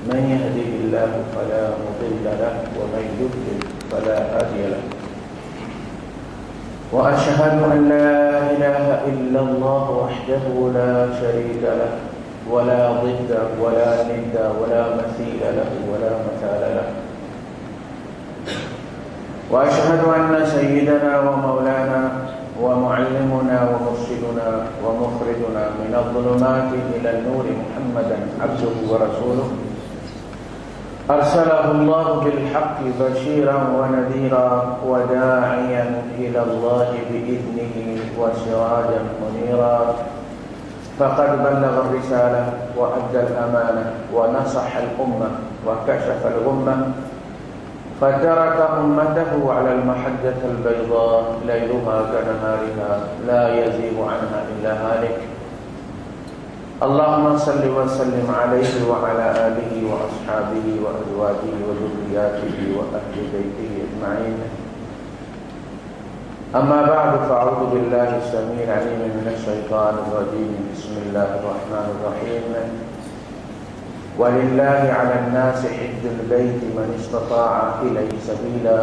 من يهده الله فلا مضل له ومن يضلل فلا هادي له وأشهد أن لا إله إلا الله وحده لا شريك له ولا ضد ولا ند ولا مثيل له ولا مثال له وأشهد أن سيدنا ومولانا ومعلمنا ومرشدنا ومخرجنا من الظلمات إلى النور محمدا عبده ورسوله أرسله الله بالحق بشيرا ونذيرا وداعيا إلى الله بإذنه وسراجا منيرا فقد بلغ الرسالة وأدى الأمانة ونصح الأمة وكشف الغمة فترك أمته على المحجة البيضاء ليلها كنهارها لا يزيغ عنها إلا هالك اللهم صل وسلم عليه وعلى آله وأصحابه وأزواجه وذرياته وأهل بيته أجمعين أما بعد فأعوذ بالله السميع العليم من الشيطان الرجيم بسم الله الرحمن الرحيم ولله على الناس حج البيت من استطاع إليه سبيلا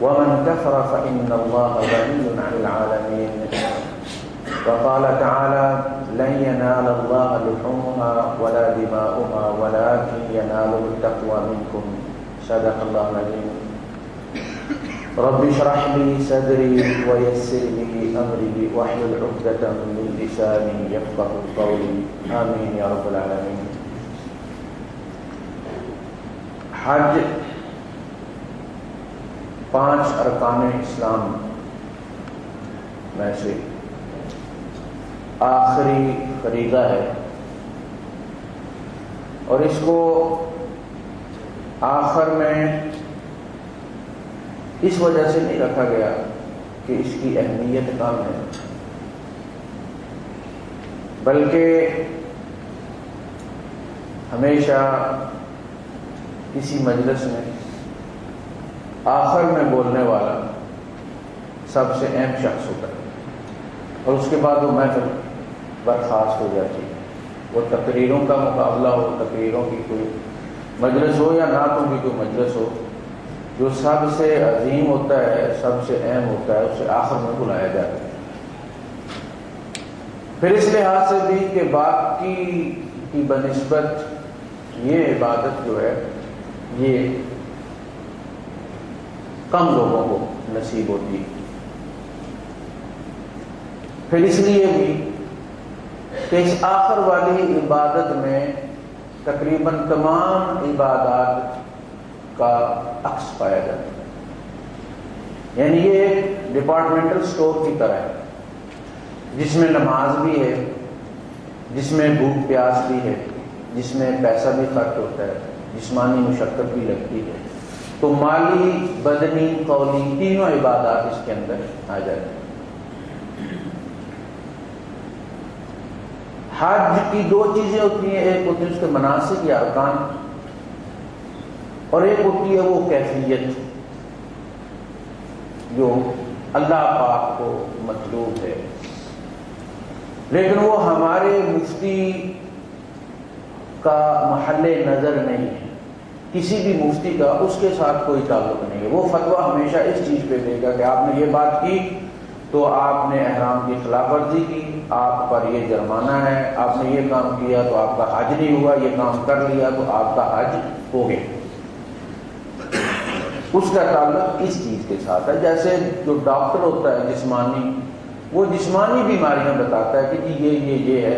ومن كفر فإن الله غني عن العالمين وقال تعالى لن ينال الله لحومها ولا دماؤها ولكن يناله التقوى منكم صدق الله العظيم رب اشرح لي صدري ويسر لي أمري واحلل عقدة من لساني يفقهوا قولي آمين يا رب العالمين. حج 5 ارکان اسلام میں سے آخری فریضہ ہے اور اس کو آخر میں اس وجہ سے نہیں رکھا گیا کہ اس کی اہمیت کم ہے، بلکہ ہمیشہ کسی مجلس میں آخر میں بولنے والا سب سے اہم شخص ہوتا ہے اور اس کے بعد وہ محفل برخاست ہو جاتی ہے. وہ تقریروں کا مقابلہ ہو، تقریروں کی کوئی مجلس ہو یا نعتوں کی کوئی مجلس ہو، جو سب سے عظیم ہوتا ہے، سب سے اہم ہوتا ہے، اسے آخر میں بلایا جاتا ہے. پھر اس لحاظ سے بھی کہ باقی کی بنسبت یہ عبادت جو ہے یہ کم لوگوں کو نصیب ہوتی ہے. پھر اس لیے بھی کہ اس آخر والی عبادت میں تقریباً تمام عبادات کا عکس پایا جاتا ہے. یعنی یہ ایک ڈپارٹمنٹل سٹور کی طرح ہے جس میں نماز بھی ہے، جس میں بھوک پیاس بھی ہے، جس میں پیسہ بھی خرچ ہوتا ہے، جسمانی مشقت بھی لگتی ہے. تو مالی، بدنی، قولی تینوں عبادات اس کے اندر آ جاتے ہیں. حج کی 2 چیزیں ہوتی ہیں، ایک ہوتی ہے اس کے مناسک یا ارکان اور ایک ہوتی ہے وہ کیفیت جو اللہ پاک کو مطلوب ہے. لیکن وہ ہمارے مفتی کا محل نظر نہیں ہے، کسی بھی مفتی کا اس کے ساتھ کوئی تعلق نہیں ہے. وہ فتویٰ ہمیشہ اس چیز پہ دے گا کہ آپ نے یہ بات کی تو آپ نے احرام کی خلاف ورزی کی، آپ پر یہ جرمانہ ہے، آپ نے یہ کام کیا تو آپ کا حج نہیں ہوا، یہ کام کر لیا تو آپ کا حج ہو گیا. اس کا تعلق اس چیز کے ساتھ ہے. جیسے جو ڈاکٹر ہوتا ہے جسمانی، وہ جسمانی بیماریاں بتاتا ہے کہ جی یہ ہے.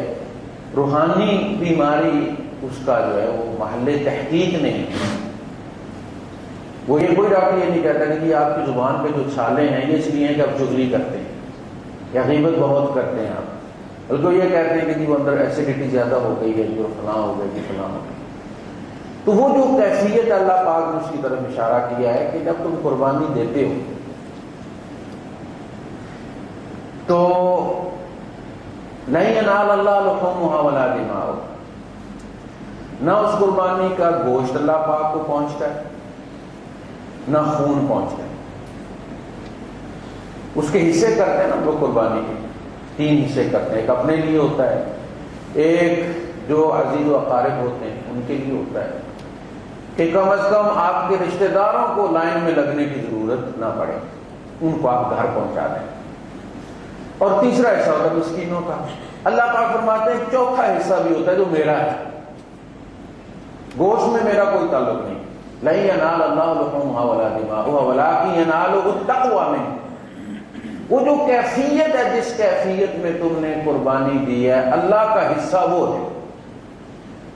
روحانی بیماری اس کا جو ہے وہ محل تحقیق نہیں ہے. وہ یہ کوئی ڈاکٹر یہ نہیں کہتا کہ جی آپ کی زبان پہ جو چھالے ہیں یہ اس لیے ہیں کہ آپ چغلی کرتے ہیں یا غیبت بہت کرتے ہیں آپ، بلکہ یہ کہتے ہیں کہ جی وہ اندر ایسیڈیٹی زیادہ ہو گئی ہے، جو فلاں ہو گئی جی فلاں ہو گئی. تو وہ جو کیفیت اللہ پاک نے اس کی طرف اشارہ کیا ہے کہ جب تم قربانی دیتے ہو تو لن ینال اللہ لحومها ولا دماؤها، نہ اس قربانی کا گوشت اللہ پاک کو پہنچتا ہے نہ خون پہنچتا ہے. اس کے حصے کرتے ہیں نا لوگ قربانی کے 3 حصے کرتے ہیں. ایک اپنے لیے ہوتا ہے، ایک جو عزیز و اقارب ہوتے ہیں ان کے لیے ہوتا ہے کہ کم از کم آپ کے رشتہ داروں کو لائن میں لگنے کی ضرورت نہ پڑے، ان کو آپ گھر پہنچا دیں۔ اور تیسرا حصہ ہوتا ہے مسکینوں کا۔ اللہ پاک فرماتے ہیں چوتھا حصہ بھی ہوتا ہے جو میرا ہے، گوشت میں میرا کوئی تعلق نہیں۔ لَن يَنَالَ اللَّهُ لُحُومُهَا وَلَا دِمَاؤُهَا وَلَٰكِن يَنَالُهُ التَّقْوَىٰ مِنكُمْ۔ وہ جو کیفیت ہے، جس کیفیت میں تم نے قربانی دی ہے، اللہ کا حصہ وہ ہے۔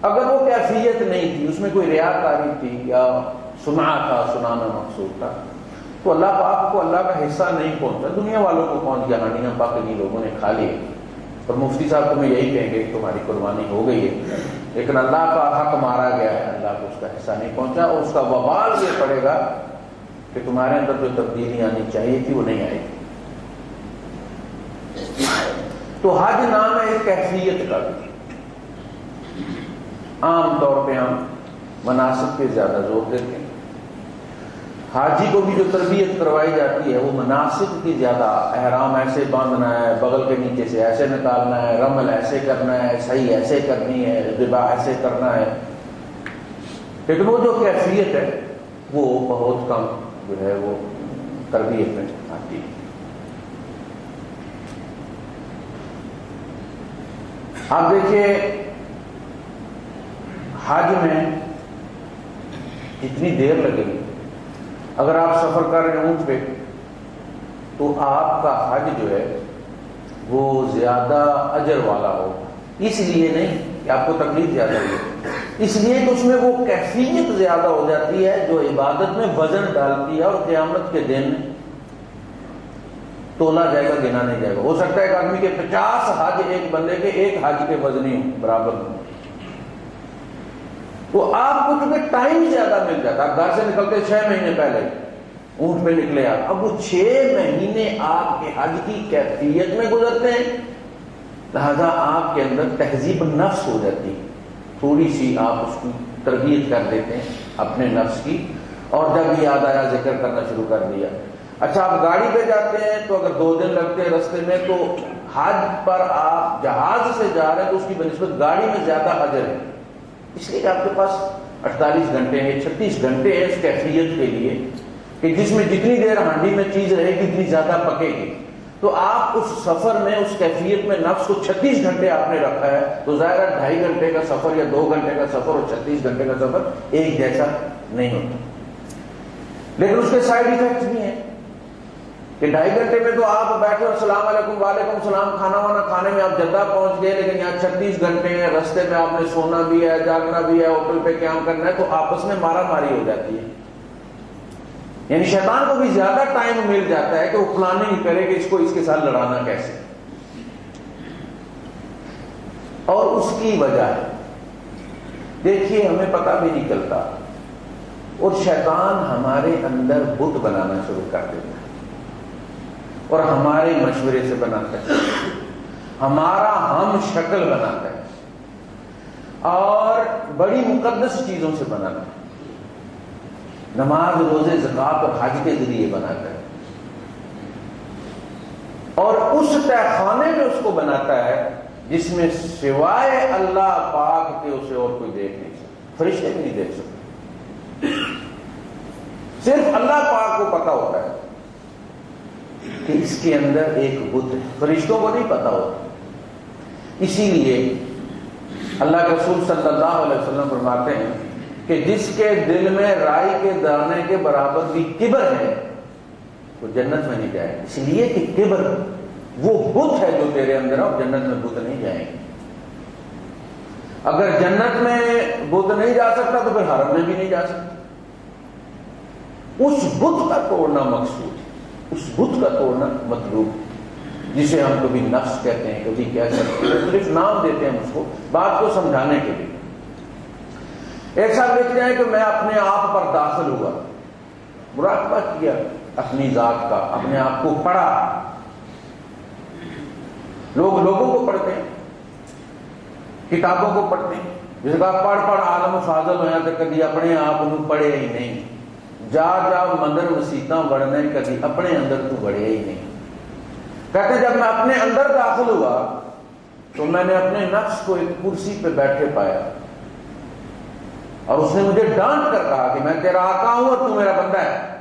اگر وہ کیفیت نہیں تھی، اس میں کوئی ریاکاری تھی یا سنا تھا، سنانا مقصود تھا، تو اللہ پاک کو اللہ کا حصہ نہیں پہنچا، دنیا والوں کو پہنچ گیا، ہانڈیاں پاکنی لوگوں نے کھا لی۔ اور مفتی صاحب تمہیں یہی کہیں گے کہ تمہاری قربانی ہو گئی ہے، لیکن اللہ کا حق مارا گیا ہے، اللہ کو اس کا حصہ نہیں پہنچا، اور اس کا وبال یہ پڑے گا کہ تمہارے اندر جو تبدیلی آنی چاہیے تھی وہ نہیں آئے گی۔ تو حج نام ہے ایک کیفیت کا بھی۔ عام طور پہ ہم مناسک پہ زیادہ زور دیتے ہیں، حاجی کو بھی جو تربیت کروائی جاتی ہے وہ مناسک کی زیادہ، احرام ایسے باندھنا ہے، بغل کے نیچے سے ایسے نکالنا ہے، رمل ایسے کرنا ہے، صحیح ایسے کرنی ہے، ذبح ایسے کرنا ہے، لیکن وہ جو کیفیت ہے وہ بہت کم جو ہے وہ تربیت میں آتی ہے۔ آپ دیکھیے حج میں کتنی دیر لگے گی، اگر آپ سفر کر رہے ہیں اونٹ پہ تو آپ کا حج جو ہے وہ زیادہ اجر والا ہو، اس لیے نہیں کہ آپ کو تکلیف زیادہ ہوگی، اس لیے کہ اس میں وہ کیفیت زیادہ ہو جاتی ہے جو عبادت میں وزن ڈالتی ہے، اور قیامت کے دن تولا جائے گا، گنا نہیں جائے گا۔ ہو سکتا ہے ایک آدمی کے 50 حج ایک بندے کے ایک حج کے وزنی برابر ہوں، تو آپ کو چونکہ ٹائم زیادہ مل جاتا ہے، گھر سے نکلتے 6 مہینے پہلے اونٹ پہ نکلے آپ، اب وہ 6 مہینے آپ کے حج کی کیفیت میں گزرتے ہیں، لہذا آپ کے اندر تہذیب نفس ہو جاتی ہے، تھوڑی سی آپ اس کی تربیت کر دیتے ہیں اپنے نفس کی، اور جب یاد آیا ذکر کرنا شروع کر دیا۔ اچھا آپ گاڑی پہ جاتے ہیں تو اگر 2 دن لگتے ہیں رستے میں، تو حج پر آپ جہاز سے جا رہے ہیں تو اس کی بنسبت گاڑی میں زیادہ اجر ہے، اس لیے کہ آپ کے پاس 48 گھنٹے ہیں، 36 گھنٹے ہیں اس کیفیت کے لیے کہ جس میں جتنی دیر ہانڈی میں چیز رہے گی اتنی زیادہ پکے گی۔ تو آپ اس سفر میں، اس کیفیت میں نفس کو 36 گھنٹے آپ نے رکھا ہے، تو ظاہر ہے 2.5 گھنٹے کا سفر یا 2 گھنٹے کا سفر اور 36 گھنٹے کا سفر ایک جیسا نہیں ہوتا، لیکن اس کے سائڈ ایفیکٹس بھی ہیں کہ 2.5 گھنٹے میں تو آپ بیٹھے اور السلام علیکم وعلیکم السلام، کھانا وانا کھانے میں آپ جدہ پہنچ گئے، لیکن یہاں 36 گھنٹے ہیں، رستے میں آپ نے سونا بھی ہے، جاگنا بھی ہے، ہوٹل پہ قیام کرنا ہے، تو آپس میں مارا ماری ہو جاتی ہے، یعنی شیطان کو بھی زیادہ ٹائم مل جاتا ہے کہ وہ پلاننگ کرے کہ اس کو اس کے ساتھ لڑانا کیسے، اور اس کی وجہ ہے دیکھیے ہمیں پتہ بھی نہیں چلتا، اور شیطان ہمارے اندر بت بنانا شروع کر دیتا ہے، اور ہمارے مشورے سے بناتا ہے، ہمارا ہم شکل بناتا ہے، اور بڑی مقدس چیزوں سے بناتا ہے، نماز روزے زکوٰۃ اور حج کے ذریعے بناتا ہے، اور اس تہ خانے میں اس کو بناتا ہے جس میں سوائے اللہ پاک کے اسے اور کوئی دیکھ نہیں سکتا، فرشتے بھی نہیں دیکھ سکتے، صرف اللہ پاک کو پتا ہوتا ہے کہ اس کے اندر ایک بت ہے، فرشتوں کو نہیں پتا ہوتا۔ اسی لیے اللہ کے رسول صلی اللہ علیہ وسلم فرماتے ہیں کہ جس کے دل میں رائی کے دانے کے برابر بھی کبر ہے وہ جنت میں نہیں جائے گا، اس لیے کہ کبر وہ بت ہے جو تیرے اندر ہے، اور جنت میں بت نہیں جائیں گے۔ اگر جنت میں بت نہیں جا سکتا تو پھر حرم میں بھی نہیں جا سکتا، اس بت کا توڑنا مقصود ہے، اس بت کا توڑنا مطلوب، جسے ہم کبھی نفس کہتے ہیں، کبھی کیا کہتے ہیں، صرف نام دیتے ہیں اس کو بات کو سمجھانے کے لیے۔ ایک صاحب لکھتے ہیں کہ میں اپنے آپ پر داخل ہوا، مراقبہ کیا اپنی ذات کا، اپنے آپ کو پڑھا، لوگ لوگوں کو پڑھتے ہیں، کتابوں کو پڑھتے ہیں، جس کا پڑھ عالم فاضل ہویا تو کدی اپنے آپ کو پڑھے ہی نہیں، جا مندر مسیتاں بڑھنے کدی اپنے اندر تو بڑھے ہی نہیں۔ کہتے ہیں جب میں اپنے اندر داخل ہوا تو میں نے اپنے نفس کو ایک کرسی پہ بیٹھے پایا اور اس نے مجھے ڈانٹ کر کہا کہ میں تیرا آقا ہوں اور تو میرا بندہ ہے.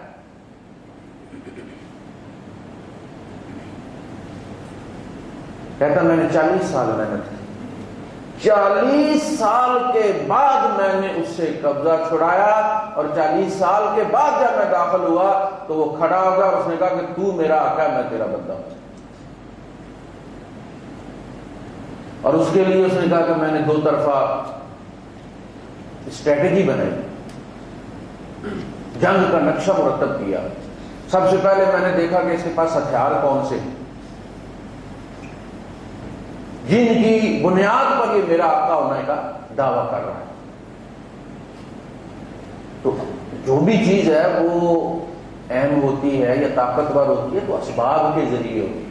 کہتا میں نے 40 سال محنت کی, 40 سال کے بعد میں نے اس سے قبضہ چھڑایا, اور 40 سال کے بعد جب میں داخل ہوا تو وہ کھڑا ہو گیا اور اس نے کہا کہ تو میرا آقا ہے, میں تیرا بندہ ہوں. اور اس کے لیے اس نے کہا کہ میں نے 2 طرفہ اسٹریٹجی بنائی, جنگ کا نقشہ مرتب کیا. سب سے پہلے میں نے دیکھا کہ اس کے پاس ہتھیار کون سے جن کی بنیاد پر یہ میرا آقا ہونے کا دعویٰ کر رہا ہے. تو جو بھی چیز ہے وہ اہم ہوتی ہے یا طاقتور ہوتی ہے تو اسباب کے ذریعے ہوتی ہے.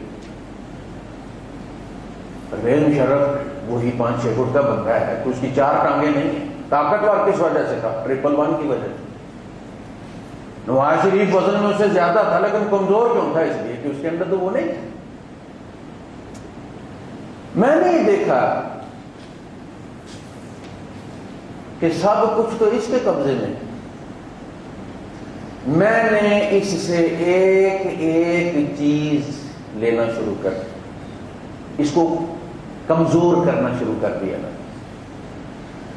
پرویز مشرف وہی 5-6 فٹ کا بندہ ہے تو اس کی 4 ٹانگیں نہیں ہیں. طاقتور کس وجہ سے تھا؟ 111 کی وجہ سے. نواز شریف وزن میں اس سے زیادہ تھا لیکن کمزور کیوں تھا؟ اس لیے کہ اس کے اندر تو وہ نہیں تھا. میں نے یہ دیکھا کہ سب کچھ تو اس کے قبضے میں. میں نے اس سے ایک ایک چیز لینا شروع کر دی, اس کو کمزور کرنا شروع کر دیا.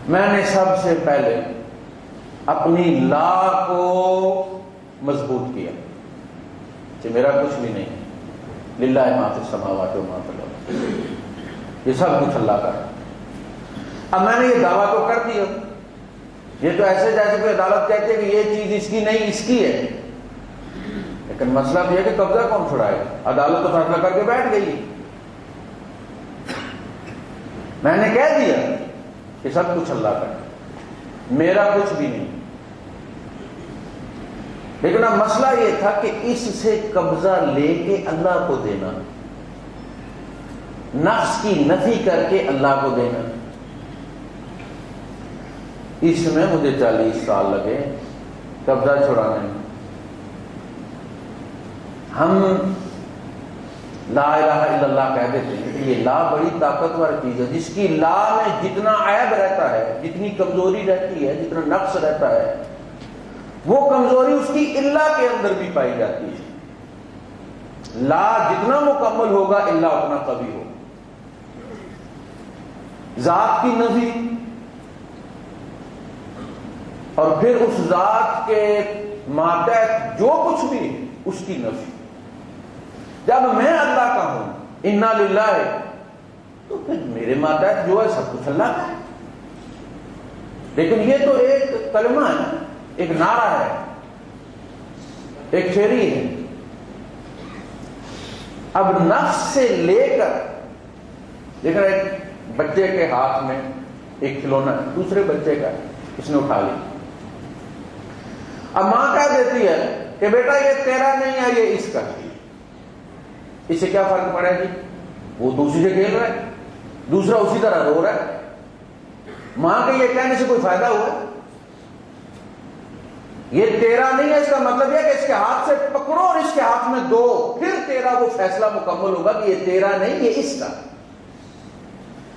میں نے سب سے پہلے اپنی لا کو مضبوط کیا کہ میرا کچھ بھی نہیں, للہ ما فی السماوات و ما فی الارض, یہ سب کچھ اللہ کا ہے. اب میں نے یہ دعویٰ تو کر دیا, یہ تو ایسے جیسے کوئی عدالت کہتی ہے کہ یہ چیز اس کی نہیں اس کی ہے, لیکن مسئلہ یہ ہے کہ قبضہ کون چھڑائے؟ عدالت تو فیصلہ کر کے بیٹھ گئی. میں نے کہہ دیا کہ سب کچھ اللہ کا ہے, میرا کچھ بھی نہیں. لیکن اب مسئلہ یہ تھا کہ اس سے قبضہ لے کے اللہ کو دینا, نفس کی نفی کر کے اللہ کو دینا. اس میں مجھے 40 سال لگے قبضہ چھڑانے میں. ہم لا الہ الا اللہ کہہ دیتے ہیں کہ یہ لا بڑی طاقتور چیز ہے, جس کی لا میں جتنا عیب رہتا ہے, جتنی کمزوری رہتی ہے, جتنا نقص رہتا ہے, وہ کمزوری اس کی اللہ کے اندر بھی پائی جاتی ہے. لا جتنا مکمل ہوگا اللہ اتنا قوی ہوگا. ذات کی نفی اور پھر اس ذات کے ماتحت جو کچھ بھی ہے اس کی نفی. جب میں اللہ کا ہوں انا للہ ہے تو پھر میرے ماتحت جو ہے سب کچھ اللہ کا ہے. لیکن یہ تو ایک کلمہ ہے, ایک نعرہ ہے, ایک تھیوری ہے. اب نفس سے لے کر دیکھ رہے ایک بچے کے ہاتھ میں ایک کھلونا ہے, دوسرے بچے کا ہے, اس نے اٹھا لیا. اب ماں کہہ دیتی ہے کہ بیٹا یہ تیرا نہیں ہے, یہ اس کا ہے. اس سے کیا فرق پڑے گی؟ وہ تو اسی سے کھیل رہا ہے, دوسرا اسی طرح رو رہا ہے. ماں کے یہ کہنے سے کوئی فائدہ ہوا؟ یہ تیرا نہیں ہے اس کا مطلب یہ کہ اس کے ہاتھ سے پکڑو اور اس کے ہاتھ میں دو, پھر تیرا وہ فیصلہ مکمل ہوگا کہ یہ تیرا نہیں یہ اس کا.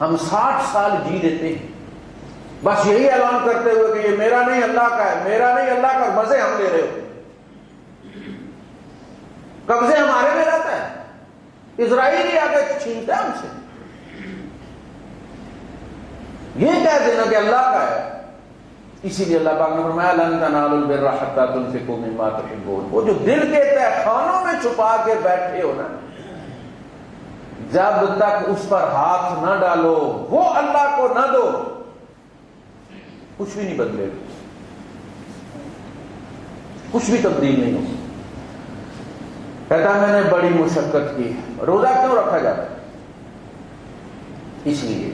ہم 60 سال جی دیتے ہیں بس یہی اعلان کرتے ہوئے کہ یہ میرا نہیں اللہ کا ہے, میرا نہیں اللہ کا, مزے ہم لے رہے ہوتے. قبضے ہمارے میں رہتا ہے, اسرائیلی آ کے چھینتا ہے ہم سے. یہ کہہ دینا کہ اللہ کا ہے. اسی لیے اللہ پاک نے فرمایا لن تنالوا البر حتى تنفقوا مما تحبون. وہ جو دل کے تہہ خانوں میں چھپا کے بیٹھے ہو نا, جب تک اس پر ہاتھ نہ ڈالو, وہ اللہ کو نہ دو, کچھ بھی نہیں بدلے گا, کچھ بھی تبدیل نہیں ہوگا. کہتا میں نے بڑی مشقت کی. روزہ کیوں رکھا جاتا ہے؟ اس لیے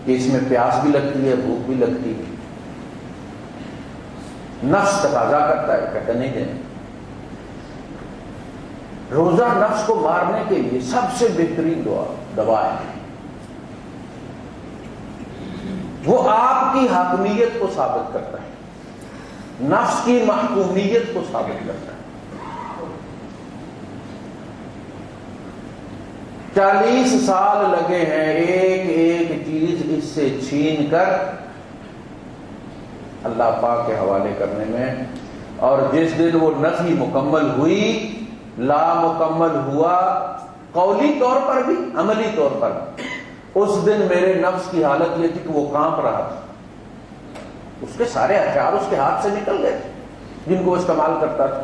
کہ اس میں پیاس بھی لگتی ہے, بھوک بھی لگتی ہے. نفس تقاضا کرتا ہے, کہتا نہیں دینا. روزہ نفس کو مارنے کے لیے سب سے بہترین دوا ہے. وہ آپ کی حاکمیت کو ثابت کرتا ہے, نفس کی محکومیت کو ثابت کرتا ہے. 40 سال لگے ہیں ایک ایک چیز اس سے چھین کر اللہ پاک کے حوالے کرنے میں، اور جس دن وہ نفی مکمل ہوئی، لا مکمل ہوا، قولی طور پر بھی عملی طور پر بھی، اس دن میرے نفس کی حالت یہ تھی کہ وہ کانپ رہا تھا، اس کے سارے ہتھیار اس کے ہاتھ سے نکل گئے جن کو وہ استعمال کرتا تھا،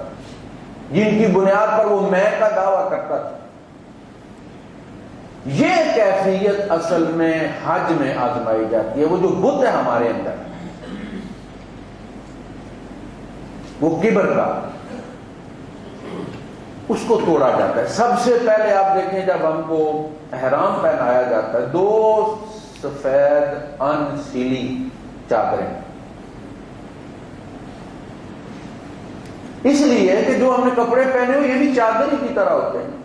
جن کی بنیاد پر وہ میں کا دعویٰ کرتا تھا۔ یہ کیفیت اصل میں حج میں آزمائی جاتی ہے۔ وہ جو بت ہے ہمارے اندر، وہ کبر کا، اس کو توڑا جاتا ہے۔ سب سے پہلے آپ دیکھیں جب ہم کو احرام پہنایا جاتا ہے، 2 سفید ان سیلی چادریں، اس لیے کہ جو ہم نے کپڑے پہنے ہوئے یہ بھی چادر ہی کی طرح ہوتے ہیں،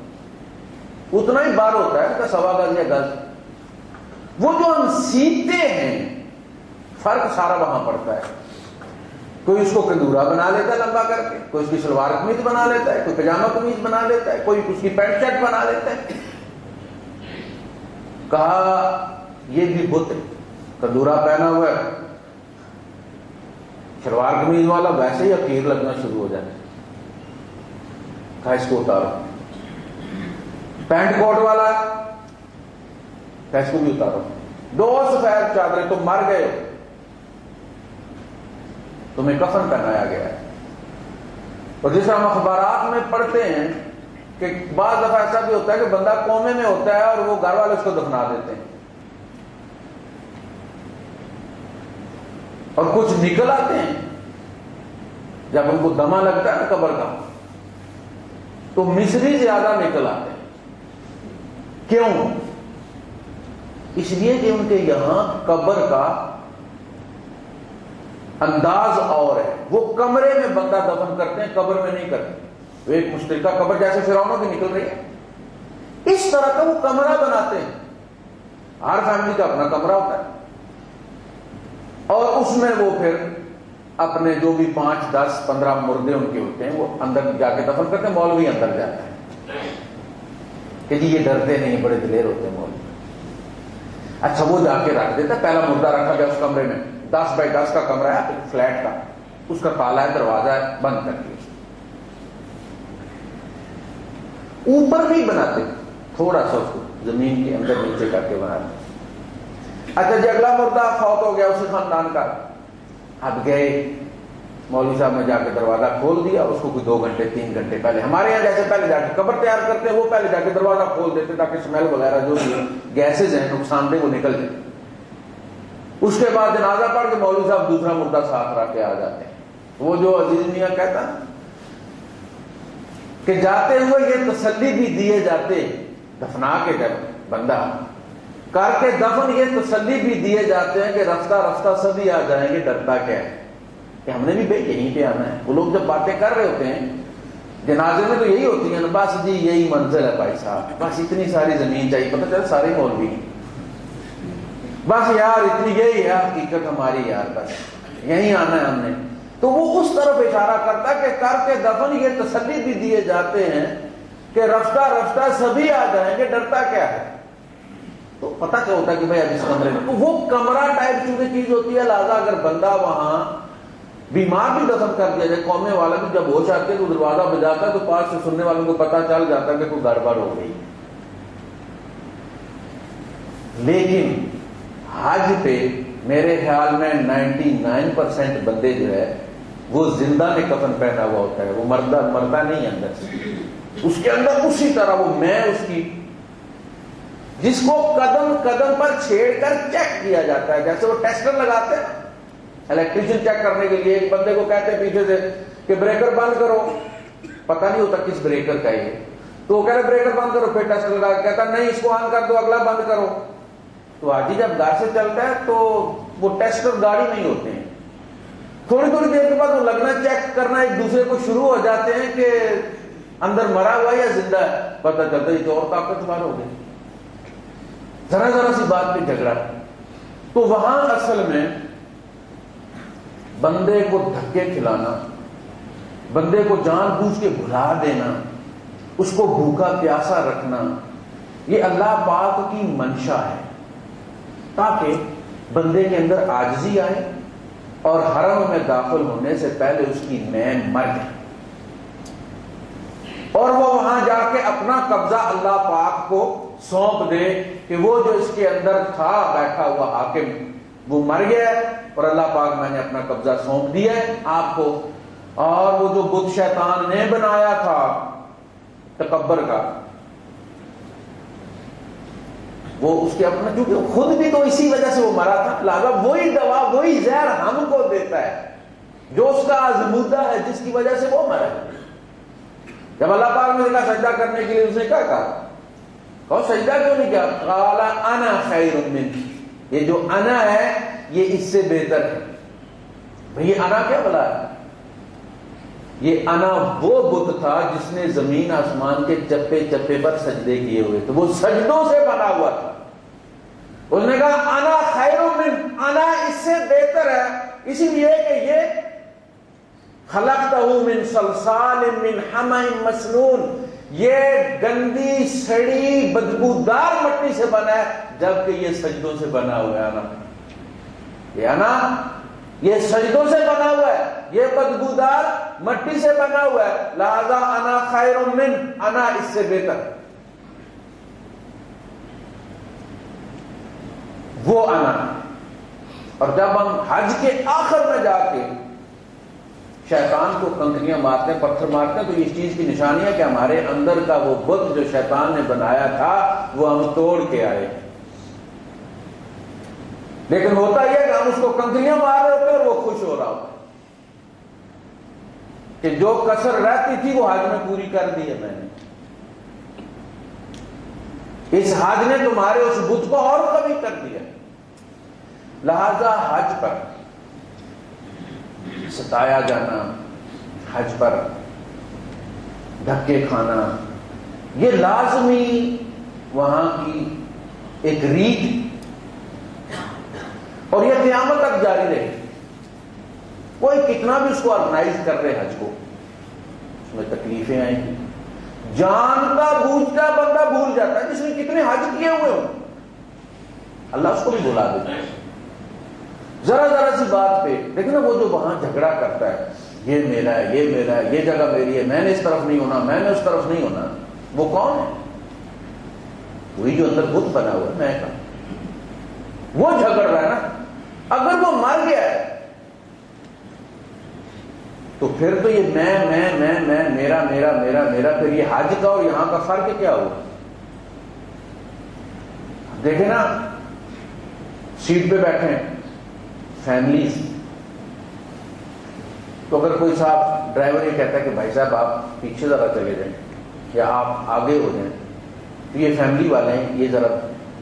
اتنا ہی بار ہوتا ہے کہ 1.25 گز یا گز۔ وہ جو ہم سیتے ہیں فرق سارا وہاں پڑتا ہے۔ کوئی اس کو کندورا بنا لیتا ہے لمبا کر کے، کوئی اس کی شلوار قمیض بنا لیتا ہے، کوئی پجامہ قمیض بنا لیتا ہے، کوئی اس کی پینٹ شرٹ بنا لیتا ہے۔ کہا یہ بھی بت کندورا پہنا ہوا ہے، شلوار قمیض والا ویسے ہی عقیر لگنا شروع ہو جاتا ہے، کہا اس کو اتارو۔ پینٹ کوٹ والا کہا اس کو بھی اتارو۔ 2 سفید چادریں، تم مر گئے ہو، تمہیں کفن پہنایا گیا ہے۔ اور جس طرح ہم اخبارات میں پڑھتے ہیں کہ بعض دفعہ ایسا بھی ہوتا ہے کہ بندہ کومے میں ہوتا ہے اور وہ گھر والے اس کو دفنا دیتے ہیں، اور کچھ نکل آتے ہیں جب ان کو دمہ لگتا ہے نا قبر کا، تو مصری زیادہ نکل آتے ہیں۔ کیوں؟ اس لیے کہ ان کے یہاں قبر کا انداز اور ہے، وہ کمرے میں بندہ دفن کرتے ہیں، قبر میں نہیں کرتے۔ وہ ایک مشترکہ قبر جیسے فرعونوں کی نکل رہی ہے، اس طرح کا وہ کمرہ بناتے ہیں۔ ہر فیملی کا اپنا کمرہ ہوتا ہے، اور اس میں وہ پھر اپنے جو بھی 5 10 15 مردے ان کے ہوتے ہیں وہ اندر جا کے دفن کرتے ہیں۔ مولوی اندر جاتا ہے کہ جی یہ ڈرتے نہیں، بڑے دلیر ہوتے ہیں مولوی۔ اچھا وہ جا کے رکھ دیتا ہے، پہلا مردہ رکھا گیا اس کمرے میں، 10 بائی 10 کا کمرہ ہے فلیٹ کا، اس کا تالا ہے، دروازہ ہے، بند کر دیا۔ اوپر نہیں بناتے، تھوڑا سا اس کو زمین کے اندر نیچے کر کے بناتے۔ اچھا جی اگلا مردہ فوت ہو گیا اسی خاندان کا، اب گئے مولوی صاحب نے جا کے دروازہ کھول دیا، اس کو کوئی 2 گھنٹے 3 گھنٹے پہلے، ہمارے یہاں جیسے پہلے جا کے قبر تیار کرتے ہیں، وہ پہلے جا کے دروازہ کھول دیتے تاکہ اسمیل وغیرہ جو بھی گیسز ہیں نقصان دہ وہ نکل جائے۔ اس کے بعد جنازہ پڑھ کے مولوی صاحب دوسرا مردہ ساتھ رکھ کے آ جاتے ہیں۔ وہ جو عزیز میاں کہتا کہ جاتے ہوئے یہ تسلی بھی دیے جاتے، دفنا کے جب بندہ کر کے دفن یہ تسلی بھی دیے جاتے ہیں کہ رفتہ رفتہ سبھی آ جائیں گے، ڈرتا کیا ہے کہ ہم نے بھی بھائی یہیں پہ آنا ہے۔ وہ لوگ جب باتیں کر رہے ہوتے ہیں جنازے میں تو یہی ہوتی ہیں نا، بس جی یہی منزل ہے بھائی صاحب، بس اتنی ساری زمین چاہیے، پتہ چلا سارے مولوی ہیں، بس یار اتنی یہی ہے حقیقت ہماری یار، بس یہیں آنا ہے ہم نے۔ تو وہ اس طرف اشارہ کرتا ہے کہ کر کے دفن یہ تسلی بھی دیے جاتے ہیں کہ رفتہ رفتہ سبھی آ جائیں گے، ڈرتا کیا ہے۔ تو پتہ کیا ہوتا ہے کہ بھائی اب اس کمرے میں، تو وہ کمرہ ٹائپ چونکہ چیز ہوتی ہے، لہٰذا اگر بندہ وہاں بیمار بھی دفن کر دیا جائے، قومے والا بھی جب ہوش آتی ہے تو دروازہ بجاتا ہے تو پاس سے سننے والوں کو پتہ چل جاتا ہے کہ کوئی گڑبڑ ہو گئی۔ لیکن حج پہ میرے خیال میں 99% بندے جو ہے وہ زندہ میں کفن پہنا ہوا ہوتا ہے، وہ مرتا نہیں اندر سے، اس کے اندر اسی طرح وہ میں اس کی، جس کو قدم قدم پر چھیڑ کر چیک کیا جاتا ہے، جیسے وہ ٹیسٹر لگاتے ہیں الیکٹریشین چیک کرنے کے لیے، ایک بندے کو کہتے ہیں پیچھے سے کہ بریکر بند کرو، پتہ نہیں ہوتا کس بریکر کا یہ، تو وہ کہہ رہے بریکر بند کرو، پھر ٹیسٹر لگا کے کہتا نہیں اس کو آن کر دو، اگلا بند کرو۔ تو حاجی جب گھر سے چلتا ہے تو وہ ٹیسٹر گاڑی نہیں ہوتے ہیں، تھوڑی تھوڑی دیر کے بعد وہ لگنا چیک کرنا ایک دوسرے کو شروع ہو جاتے ہیں کہ اندر مرا ہوا یا زندہ ہے، پتہ چلتا ہے یہ تو اور طاقتور ہو گئی، ذرا ذرا سی بات پہ جھگڑا۔ تو وہاں اصل میں بندے کو دھکے کھلانا، بندے کو جان بوجھ کے بھلا دینا، اس کو بھوکا پیاسا رکھنا، یہ اللہ پاک کی منشا ہے تاکہ بندے کے اندر عاجزی آئے اور حرم میں داخل ہونے سے پہلے اس کی مین مر جائے اور وہ وہاں جا کے اپنا قبضہ اللہ پاک کو سونپ دے کہ وہ جو اس کے اندر تھا بیٹھا ہوا حاکم وہ مر گیا ہے اور اللہ پاک میں نے اپنا قبضہ سونپ دیا ہے آپ کو، اور وہ جو بت شیطان نے بنایا تھا تکبر کا وہ اس کے اپنا، کیونکہ خود بھی تو اسی وجہ سے وہ مرا تھا، لہذا وہی دوا وہی زہر ہم کو دیتا ہے جو اس کا آزمودہ ہے جس کی وجہ سے وہ مرا ہے۔ جب اللہ پاک نے کہا سجدہ کرنے کے لیے اس نے کیا کہا؟ کہو سجدہ کیوں نہیں کیا؟ قال انا خیر منہ، یہ جو انا ہے یہ اس سے بہتر ہے۔ بھئی یہ انا کیا بلا ہے؟ یہ انا وہ بت تھا جس نے زمین آسمان کے چپے چپے پر سجدے کیے ہوئے تھے، وہ سجدوں سے بنا ہوا تھا۔ اس نے کہا انا خیر من، انا اس سے بہتر ہے، اسی لیے کہ یہ خلقتہ من صلصال من حمأ مسنون، یہ گندی سڑی بدبودار مٹی سے بنا ہے جبکہ یہ سجدوں سے بنا ہوا ہے۔ انا یہ انا یہ سجدوں سے بنا ہوا ہے، یہ بدبودار مٹی سے بنا ہوا ہے، لہذا انا خیر من، انا اس سے بہتر، وہ انا۔ اور جب ہم حج کے آخر میں جا کے شیطان کو کنکریاں مارتے ہیں، پتھر مارتے ہیں، تو اس چیز کی نشانی ہے کہ ہمارے اندر کا وہ بت جو شیطان نے بنایا تھا وہ ہم توڑ کے آئے۔ لیکن ہوتا یہ کہ ہم اس کو کنکریاں مار رہے ہوتے اور وہ خوش ہو رہا ہوتا کہ جو کسر رہتی تھی وہ حج میں پوری کر دی ہے میں نے، اس حج نے تمہارے اس بت کو اور قوی کر دیا۔ لہذا حج پر ستایا جانا، حج پر دھکے کھانا، یہ لازمی وہاں کی ایک ریت اور یہ قیامت تک جاری رہے۔ کوئی کتنا بھی اس کو آرگنائز کر رہے حج کو، اس میں تکلیفیں آئیں گی، جانتا بوجھتا بندہ بھول جاتا ہے جس نے کتنے حج کیے ہوئے ہوں، اللہ اس کو بھی بلا دیتا ہے ذرا ذرا سی بات پہ۔ لیکن وہ جو وہاں جھگڑا کرتا ہے یہ میرا ہے، یہ میرا ہے، یہ جگہ میری ہے، میں نے اس طرف نہیں ہونا، میں نے اس طرف نہیں ہونا، وہ کون ہے؟ وہی جو اندر بت بنا ہوا ہے میں کا، وہ جھگڑ رہا ہے نا۔ اگر وہ مر گیا ہے تو پھر تو یہ میں میرا میرا میرا میرا، پھر یہ حج کا اور یہاں کا فرق کیا ہوا؟ دیکھیں نا، سیٹ پہ بیٹھے ہیں فیملیز، تو اگر کوئی صاحب ڈرائیور یہ کہتا ہے کہ بھائی صاحب آپ پیچھے ذرا چلے جائیں یا آپ آگے ہو جائیں، تو یہ فیملی والے ہیں یہ ذرا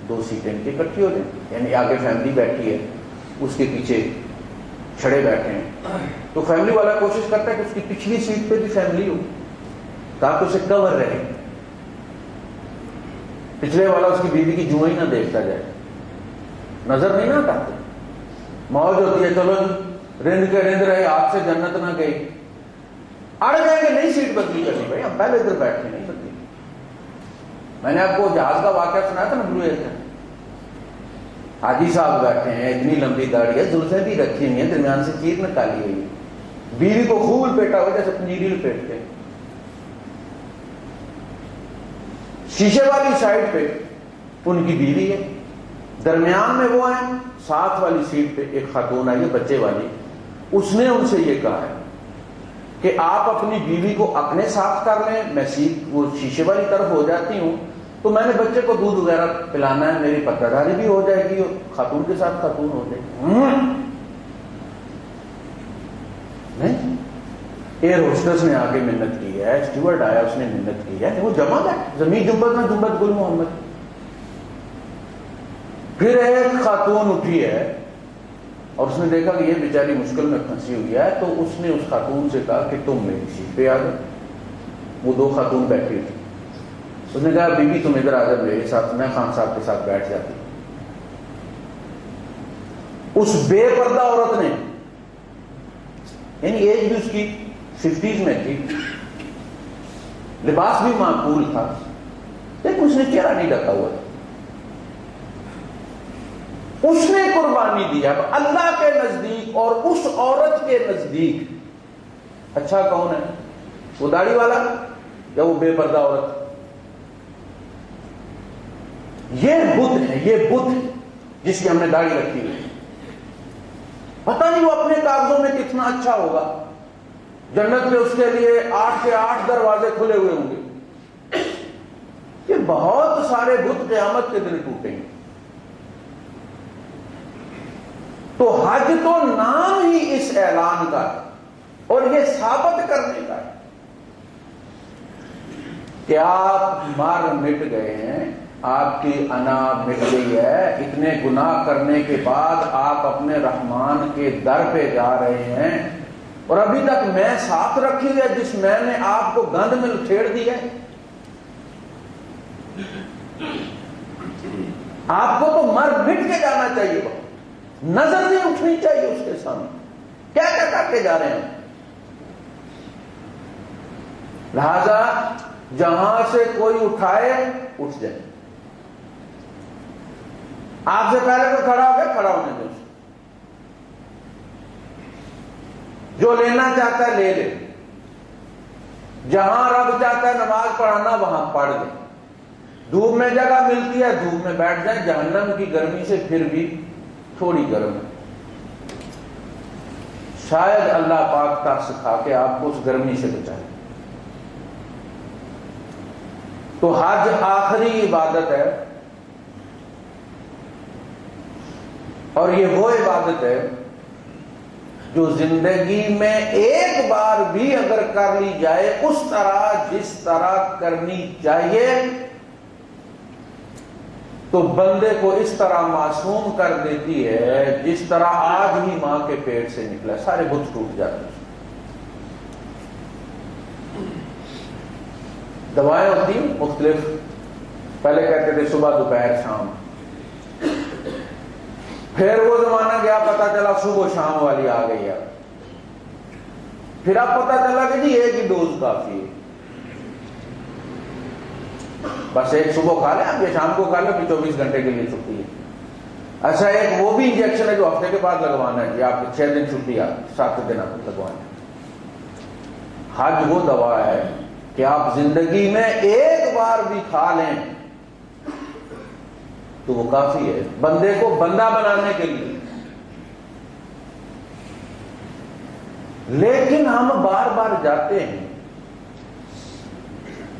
دو سیٹیں کے اکٹھی ہو جائیں، یعنی آگے فیملی بیٹھی ہے اس کے پیچھے چھڑے بیٹھے ہیں، تو فیملی والا کوشش کرتا ہے کہ اس کی پچھلی سیٹ پہ بھی فیملی ہو تاکہ اسے کور رہے، پچھلے والا اس کی بیوی کی جوئیں نہ دیکھتا جائے، نظر نہیں نہ ہٹاتے، موج ہوتی ہے چلو جی رند کے رند رہے، آپ سے جنت نہ گئی، اڑ جائیں گے نہیں سیٹ بدلی کرنی بھائی، ہم پہلے ادھر بیٹھے نہیں بدلی۔ میں نے آپ کو جہاز کا واقعہ سنایا تھا نا بلو ایئر کا، حاجی صاحب بیٹھے ہیں، اتنی لمبی داڑھی ہے، زلفیں بھی رکھی ہوئی ہیں، درمیان سے چیر نکالی ہوئی ہے، بیوی کو خوب لپیٹا ہوا جیسے پنجیری لپیٹتے ہیں، شیشے والی سائڈ پہ ان کی بیوی ہے، درمیان میں وہ ہیں، ساتھ والی سیٹ پہ ایک خاتون آئی ہے بچے والی، اس نے ان سے یہ کہا ہے کہ آپ اپنی بیوی کو اپنے ساتھ کر لیں، میں سیٹ وہ شیشے والی طرف ہو جاتی ہوں تو میں نے بچے کو دودھ وغیرہ پلانا ہے، میری پترداری بھی ہو جائے گی اور خاتون کے ساتھ خاتون ہو جائے گی۔ نہیں، ایئر ہوسٹس نے آگے منت کی ہے، اسٹیورڈ آیا اس نے منت کی ہے، وہ جمع ہے زمین جنبت میں جنبت گل محمد۔ پھر ایک خاتون اٹھی ہے اور اس نے دیکھا کہ یہ بیچاری مشکل میں پھنسی ہوئی ہے، تو اس نے اس خاتون سے کہا کہ تم میری سیٹ پہ آ جاؤ۔ وہ دو خاتون بیٹھی تھی، اس نے کہا بی بی تم ادھر آ جاؤ میرے ساتھ، میں خان صاحب کے ساتھ بیٹھ جاتی۔ اس بے پردہ عورت نے، یعنی ایج بھی اس کی 50s میں تھی، لباس بھی معقول تھا، لیکن اس نے چہرہ نہیں ڈھکا ہوا، اس نے قربانی دی۔ اب اللہ کے نزدیک اور اس عورت کے نزدیک اچھا کون ہے؟ وہ داڑھی والا یا وہ بے پردہ عورت؟ یہ بت ہے، یہ بت ہے جس کی ہم نے داڑھی رکھی ہوئی۔ پتہ نہیں وہ اپنے کاغذوں میں کتنا اچھا ہوگا، جنت میں اس کے لیے 8 کے 8 دروازے کھلے ہوئے ہوں گے۔ یہ بہت سارے بت قیامت کے دن ٹوٹیں گے۔ تو حج تو نام ہی اس اعلان کا ہے اور یہ ثابت کرنے کا ہے کہ آپ مر مٹ گئے ہیں، آپ کی انا مٹ گئی ہے، اتنے گناہ کرنے کے بعد آپ اپنے رحمان کے در پہ جا رہے ہیں، اور ابھی تک میں ساتھ رکھی ہے جس میں نے آپ کو گند میں لٹھیڑ دی ہے۔ آپ کو تو مر مٹ کے جانا چاہیے، نظر نہیں اٹھنی چاہیے اس کے سامنے، کیا کیا کر کے جا رہے ہیں۔ لہذا جہاں سے کوئی اٹھائے اٹھ جائے، آپ سے پہلے کوئی کھڑا ہو گیا، کھڑا ہونے دو، جو لینا چاہتا ہے لے لے، جہاں رب چاہتا ہے نماز پڑھانا وہاں پڑھ لے، دھوپ میں جگہ ملتی ہے دھوپ میں بیٹھ جائیں، جہنم کی گرمی سے پھر بھی تھوڑی گرم ہے، شاید اللہ پاک کا سکھا کے آپ کو اس گرمی سے بچائے۔ تو حج آخری عبادت ہے، اور یہ وہ عبادت ہے جو زندگی میں ایک بار بھی اگر کر لی جائے اس طرح جس طرح کرنی چاہیے تو بندے کو اس طرح معصوم کر دیتی ہے جس طرح آج ہی ماں کے پیٹ سے نکلا، سارے بت ٹوٹ جاتے ہیں۔ دوائیں ہوتی ہیں مختلف، پہلے کہتے تھے صبح دوپہر شام، پھر وہ زمانہ گیا پتا چلا صبح شام والی آ گئی ہے، پھر اب پتا چلا کہ جی ایک ہی ڈوز کافی ہے، بس ایک صبح کھا لیں آپ، یہ شام کو کھا لیں، پھر 24 گھنٹے کے لیے چھٹی ہے۔ اچھا ایک وہ بھی انجیکشن ہے جو ہفتے کے بعد لگوانا ہے، جی آپ 6 دن چھٹی ہے، 7 دن آپ لگوانا ہے۔ حج وہ دوا ہے کہ آپ زندگی میں ایک بار بھی کھا لیں تو وہ کافی ہے بندے کو بندہ بنانے کے لیے۔ لیکن ہم بار بار جاتے ہیں،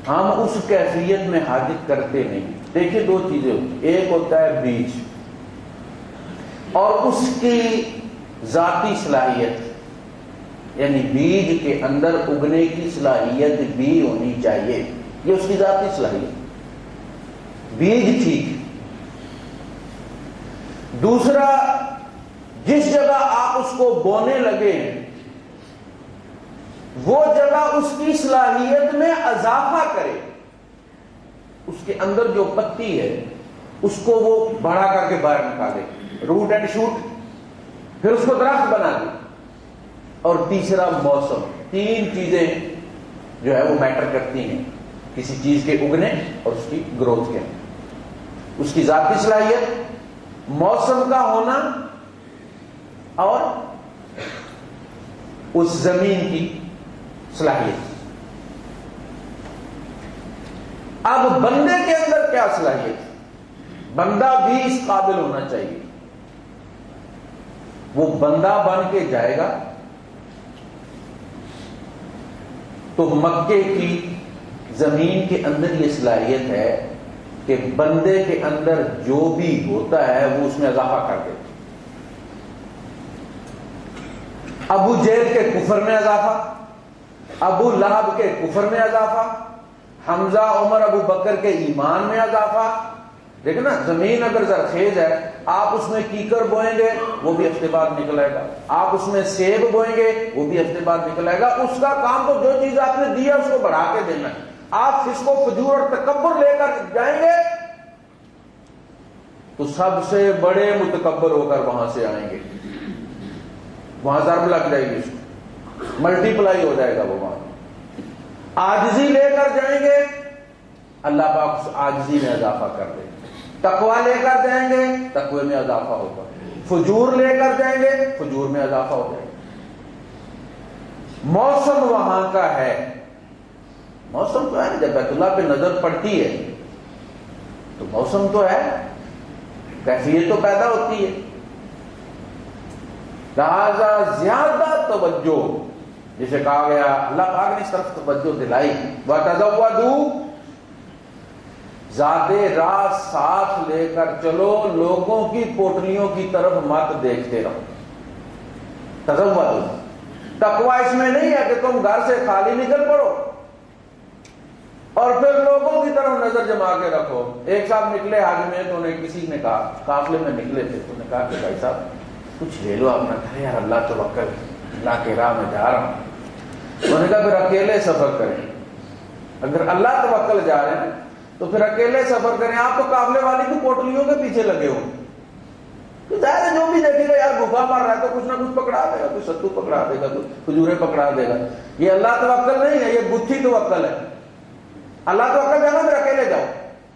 ہم اس کیفیت میں حج کرتے نہیں۔ دیکھیے دو چیزیں ہوتی ہیں، ایک ہوتا ہے بیج اور اس کی ذاتی صلاحیت، یعنی بیج کے اندر اگنے کی صلاحیت بھی ہونی چاہیے، یہ اس کی ذاتی صلاحیت، بیج ٹھیک۔ دوسرا، جس جگہ آپ اس کو بونے لگے ہیں وہ جگہ اس کی صلاحیت میں اضافہ کرے، اس کے اندر جو پتی ہے اس کو وہ بڑا کر کے باہر نکالے، روٹ اینڈ شوٹ، پھر اس کو درخت بنا دے۔ اور تیسرا موسم، 3 چیزیں جو ہے وہ میٹر کرتی ہیں کسی چیز کے اگنے اور اس کی گروتھ کے، اس کی ذاتی صلاحیت، موسم کا ہونا اور اس زمین کی صلاحیت۔ اب بندے کے اندر کیا صلاحیت؟ بندہ بھی اس قابل ہونا چاہیے، وہ بندہ بن کے جائے گا تو مکے کی زمین کے اندر یہ صلاحیت ہے کہ بندے کے اندر جو بھی ہوتا ہے وہ اس میں اضافہ کر دیتا۔ ابو جہل کے کفر میں اضافہ، ابو لہب کے کفر میں اضافہ، حمزہ عمر ابو بکر کے ایمان میں اضافہ۔ دیکھیں نا، زمین اگر زرخیز ہے، آپ اس میں کیکر بوئیں گے وہ بھی ہفتے بعد نکل آئے گا، آپ اس میں سیب بوئیں گے وہ بھی ہفتے بعد نکل آئے گا۔ اس کا کام تو جو چیز آپ نے دی ہے اس کو بڑھا کے دینا ہے۔ آپ فسق و فجور اور تکبر لے کر جائیں گے تو سب سے بڑے متکبر ہو کر وہاں سے آئیں گے، وہاں ضرب لگ جائے گی، اس کو ملٹی پلائی ہو جائے گا وہ وہاں۔ عاجزی لے کر جائیں گے اللہ پاک اس عاجزی میں اضافہ کر دیں گے. تقوی لے کر جائیں گے تقوی میں اضافہ ہوگا, فجور لے کر جائیں گے فجور میں اضافہ ہو جائے گا. موسم وہاں کا ہے, موسم تو ہے نا, جب بیت اللہ پہ نظر پڑتی ہے تو موسم تو ہے, کیفیت تو پیدا ہوتی ہے. لہذا زیادہ توجہ جسے کہا گیا, اللہ پاک نے اس طرف توجہ دلائی, وَتَزَوَّدُوا, زیادہ راہ ساتھ لے کر چلو, لوگوں کی پوٹلیوں کی طرف مت دیکھتے رہو. تزودوا, تقویٰ اس میں نہیں ہے کہ تم گھر سے خالی نکل پڑو اور پھر لوگوں کی طرف نظر جما کے رکھو. ایک صاحب نکلے حج میں تو انہیں کسی نے کہا, قافلے میں نکلے تھے, تو نے کہا کہ بھائی صاحب کچھ لے لو اپنا. کہا یار اللہ توکل, اللہ کے راہ میں جا رہا ہوں. انہوں نے کہا پھر اکیلے سفر کریں, اگر اللہ توکل جا رہے ہیں تو پھر اکیلے سفر کریں. آپ تو قافلے والی کی پوٹلیوں کے پیچھے لگے ہو, تو ظاہر ہے جو بھی دیکھے گا یار بھوکا مر رہا ہے تو کچھ نہ کچھ پکڑا دے گا, کوئی ستو پکڑا دے گا, کوئی کھجورے پکڑا دے گا. یہ اللہ توکل نہیں ہے, یہ گتھی توکل ہے. اللہ توکل جانا پھر اکیلے جاؤ,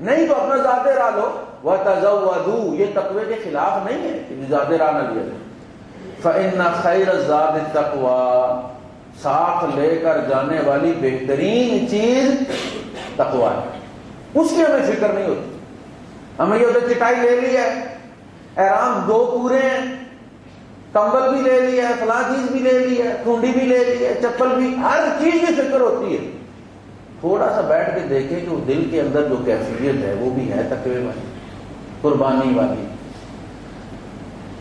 نہیں تو اپنا ذات راہ لو. وَتَزَوَّدُوا, یہ تقوی کے خلاف نہیں ہے کہ ذات راہ نہ لیا جائے. فَإِنَّ خَيْرَ الزَّادِ التَّقْوَىٰ, ساتھ لے کر جانے والی بہترین چیز تقویٰ ہے. اس کی ہمیں فکر نہیں ہوتی. ہمیں یہ ادھر چٹائی لے لی ہے, احرام 2 پورے ہیں, کمبل بھی لے لیا ہے, فلاں چیز بھی لے لی ہے, ٹھونڈی بھی لے لی ہے, چپل بھی, ہر چیز کی فکر ہوتی ہے. تھوڑا سا بیٹھ کے دیکھیں کہ وہ دل کے اندر جو کیفیت ہے وہ بھی ہے تقوی والی, قربانی والی.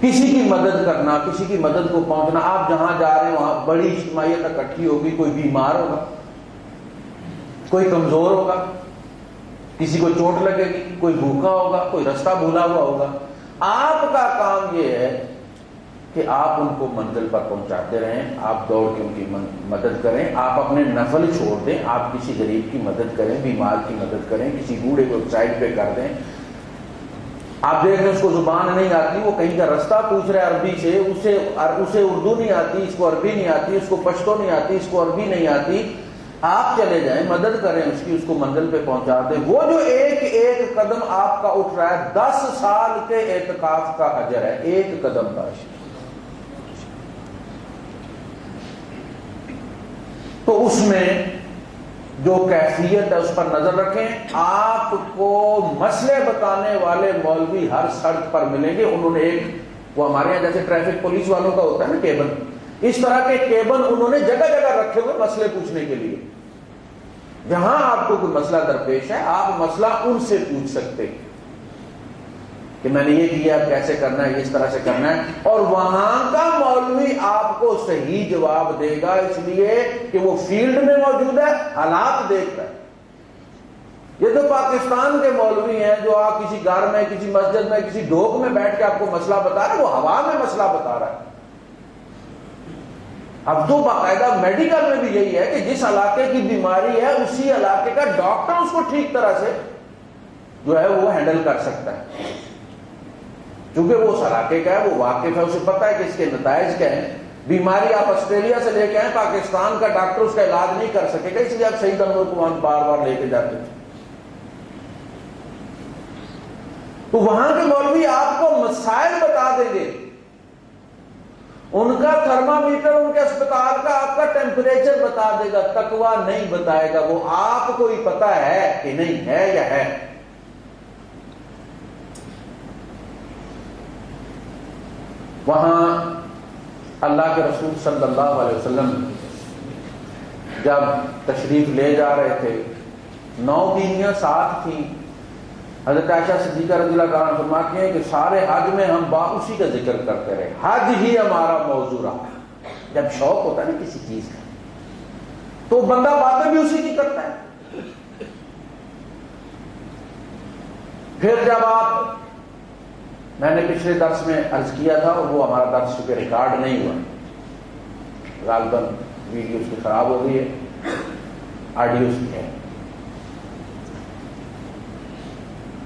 کسی کی مدد کرنا, کسی کی مدد کو پہنچنا. آپ جہاں جا رہے ہیں وہاں بڑی اجتماعیت اکٹھی ہوگی, کوئی بیمار ہوگا, کوئی کمزور ہوگا, کسی کو چوٹ لگے گی, کوئی بھوکا ہوگا, کوئی رستہ بھولا ہوا ہوگا. آپ کا کام یہ ہے کہ آپ ان کو منزل پر پہنچاتے رہیں, آپ دوڑ کے ان کی مدد کریں, آپ اپنے نفل چھوڑ دیں, آپ کسی غریب کی مدد کریں, بیمار کی مدد کریں, کسی بوڑھے کو سائڈ پہ کر دیں. آپ دیکھ رہے ہیں اس کو زبان نہیں آتی, وہ کہیں کا رستہ پوچھ رہا ہے عربی سے, اسے اردو نہیں آتی, اس کو عربی نہیں آتی, اس کو پشتو نہیں آتی, اس کو عربی نہیں آتی. آپ چلے جائیں, مدد کریں اس کی, اس کو منزل پہ پہنچا دیں. وہ جو ایک ایک قدم آپ کا اٹھ رہا ہے 10 سال کے اعتکاف کا اجر ہے, ایک قدم کا. تو اس میں جو کیفیت ہے اس پر نظر رکھیں. آپ کو مسئلے بتانے والے مولوی ہر سڑک پر ملیں گے. انہوں نے ایک, وہ ہمارے یہاں جیسے ٹریفک پولیس والوں کا ہوتا ہے نا کیبن, اس طرح کے کیبن انہوں نے جگہ جگہ رکھے ہوئے مسئلے پوچھنے کے لیے. جہاں آپ کو کوئی مسئلہ درپیش ہے آپ مسئلہ ان سے پوچھ سکتے کہ میں نے یہ کیا, کیسے کرنا ہے, اس طرح سے کرنا ہے. اور وہاں کا مولوی آپ کو صحیح جواب دے گا, اس لیے کہ وہ فیلڈ میں موجود ہے, حالات دیکھتا ہے. یہ تو پاکستان کے مولوی ہیں جو آپ کسی گھر میں, کسی مسجد میں, کسی ڈھوک میں بیٹھ کے آپ کو مسئلہ بتا رہے ہیں, وہ ہوا میں مسئلہ بتا رہا ہے. اب تو باقاعدہ میڈیکل میں بھی یہی ہے کہ جس علاقے کی بیماری ہے اسی علاقے کا ڈاکٹر اس کو ٹھیک طرح سے جو ہے وہ ہینڈل کر سکتا ہے, کیونکہ وہ اس علاقے کا ہے, وہ واقف ہے, اسے پتا ہے کہ اس کے نتائج کیا ہیں. بیماری آپ آسٹریلیا سے لے کے آئے, پاکستان کا ڈاکٹر اس کا علاج نہیں کر سکے گا, اس لیے آپ صحیح دنوں کو وہاں بار بار لے کے جاتے ہیں. تو وہاں کے مولوی آپ کو مسائل بتا دیں گے, ان کا تھرمامیٹر ان کے اسپتال کا آپ کا ٹیمپریچر بتا دے گا, تقویٰ نہیں بتائے گا. وہ آپ کو ہی پتا ہے کہ نہیں ہے یا ہے. وہاں اللہ کے رسول صلی اللہ علیہ وسلم جب تشریف لے جا رہے تھے, 9 بیویاں ساتھ تھیں. حضرت عائشہ صدیقہ رضی اللہ عنہا فرماتی ہیں کہ سارے حج میں ہم اسی کا ذکر کرتے رہے, حج ہی ہمارا موضوع رہا. جب شوق ہوتا ہے نا کسی چیز کا تو بندہ باتیں بھی اسی کی کرتا ہے. پھر جب آپ, میں نے پچھلے درس میں عرض کیا تھا, اور وہ ہمارا درس چونکہ ریکارڈ نہیں ہوا, غالباً ویڈیو اس کی خراب ہو گئی ہے, آڈیو اس کی ہے.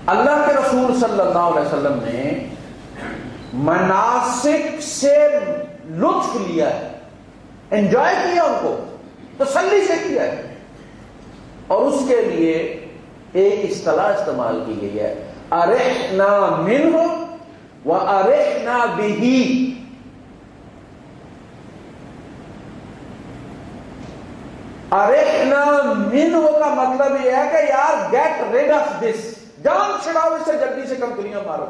اللہ کے رسول صلی اللہ علیہ وسلم نے مناسک سے لطف لیا ہے, انجوائے کیا, ان کو تسلی سے کیا ہے, اور اس کے لیے ایک اصطلاح استعمال کی گئی ہے، ارحنا منہ و ارحنا بہ۔ ارحنا منہ کا مطلب یہ ہے کہ یار گیٹ ریڈ آف دس، جان چھڑاؤ اس سے، جلدی سے کنکریاں مارو،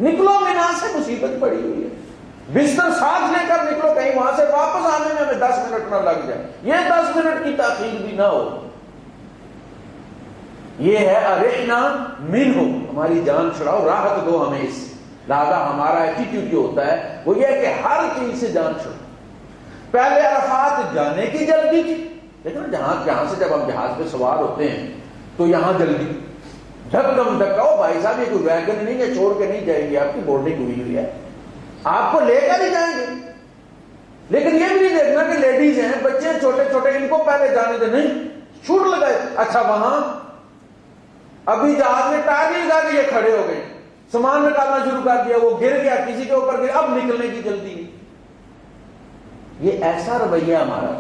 نکلو مینا سے، مصیبت پڑی ہوئی ہے، بستر ساتھ لے کر نکلو، کہیں وہاں سے واپس آنے میں ہمیں 10 منٹ نہ لگ جائے، یہ 10 منٹ کی تاخیر بھی نہ ہو۔ یہ ہے ارحنا منہ، ہماری جان چھڑاؤ، راحت دو ہمیں اس سے۔ لہذا ہمارا ایٹیٹیوڈ جو ہوتا ہے وہ یہ ہے کہ ہر چیز سے جان چھڑاؤ۔ پہلے عرفات جانے کی جلدی تھی، لیکن جہاں سے جب ہم جہاز پہ سوار ہوتے ہیں تو یہاں جلدی، دھکم دھکاؤ بھائی صاحب، یہ کوئی ویگن نہیں ہے، چھوڑ کے نہیں جائیں گے، آپ کی بورڈنگ ہوئی ہے، آپ کو لے کر ہی جائیں گے۔ لیکن یہ بھی نہیں دیکھنا کہ لیڈیز ہیں، بچے چھوٹے چھوٹے، ان کو پہلے جانے دیں، نہیں، چھوٹ لگائے، اچھا وہاں ابھی جہاز میں ٹائر نہیں لگا کے یہ کھڑے ہو گئے، سامان نکالنا شروع کر دیا، وہ گر گیا، کسی کے اوپر گیا، اب نکلنے کی جلدی ہے۔ یہ ایسا رویہ ہمارا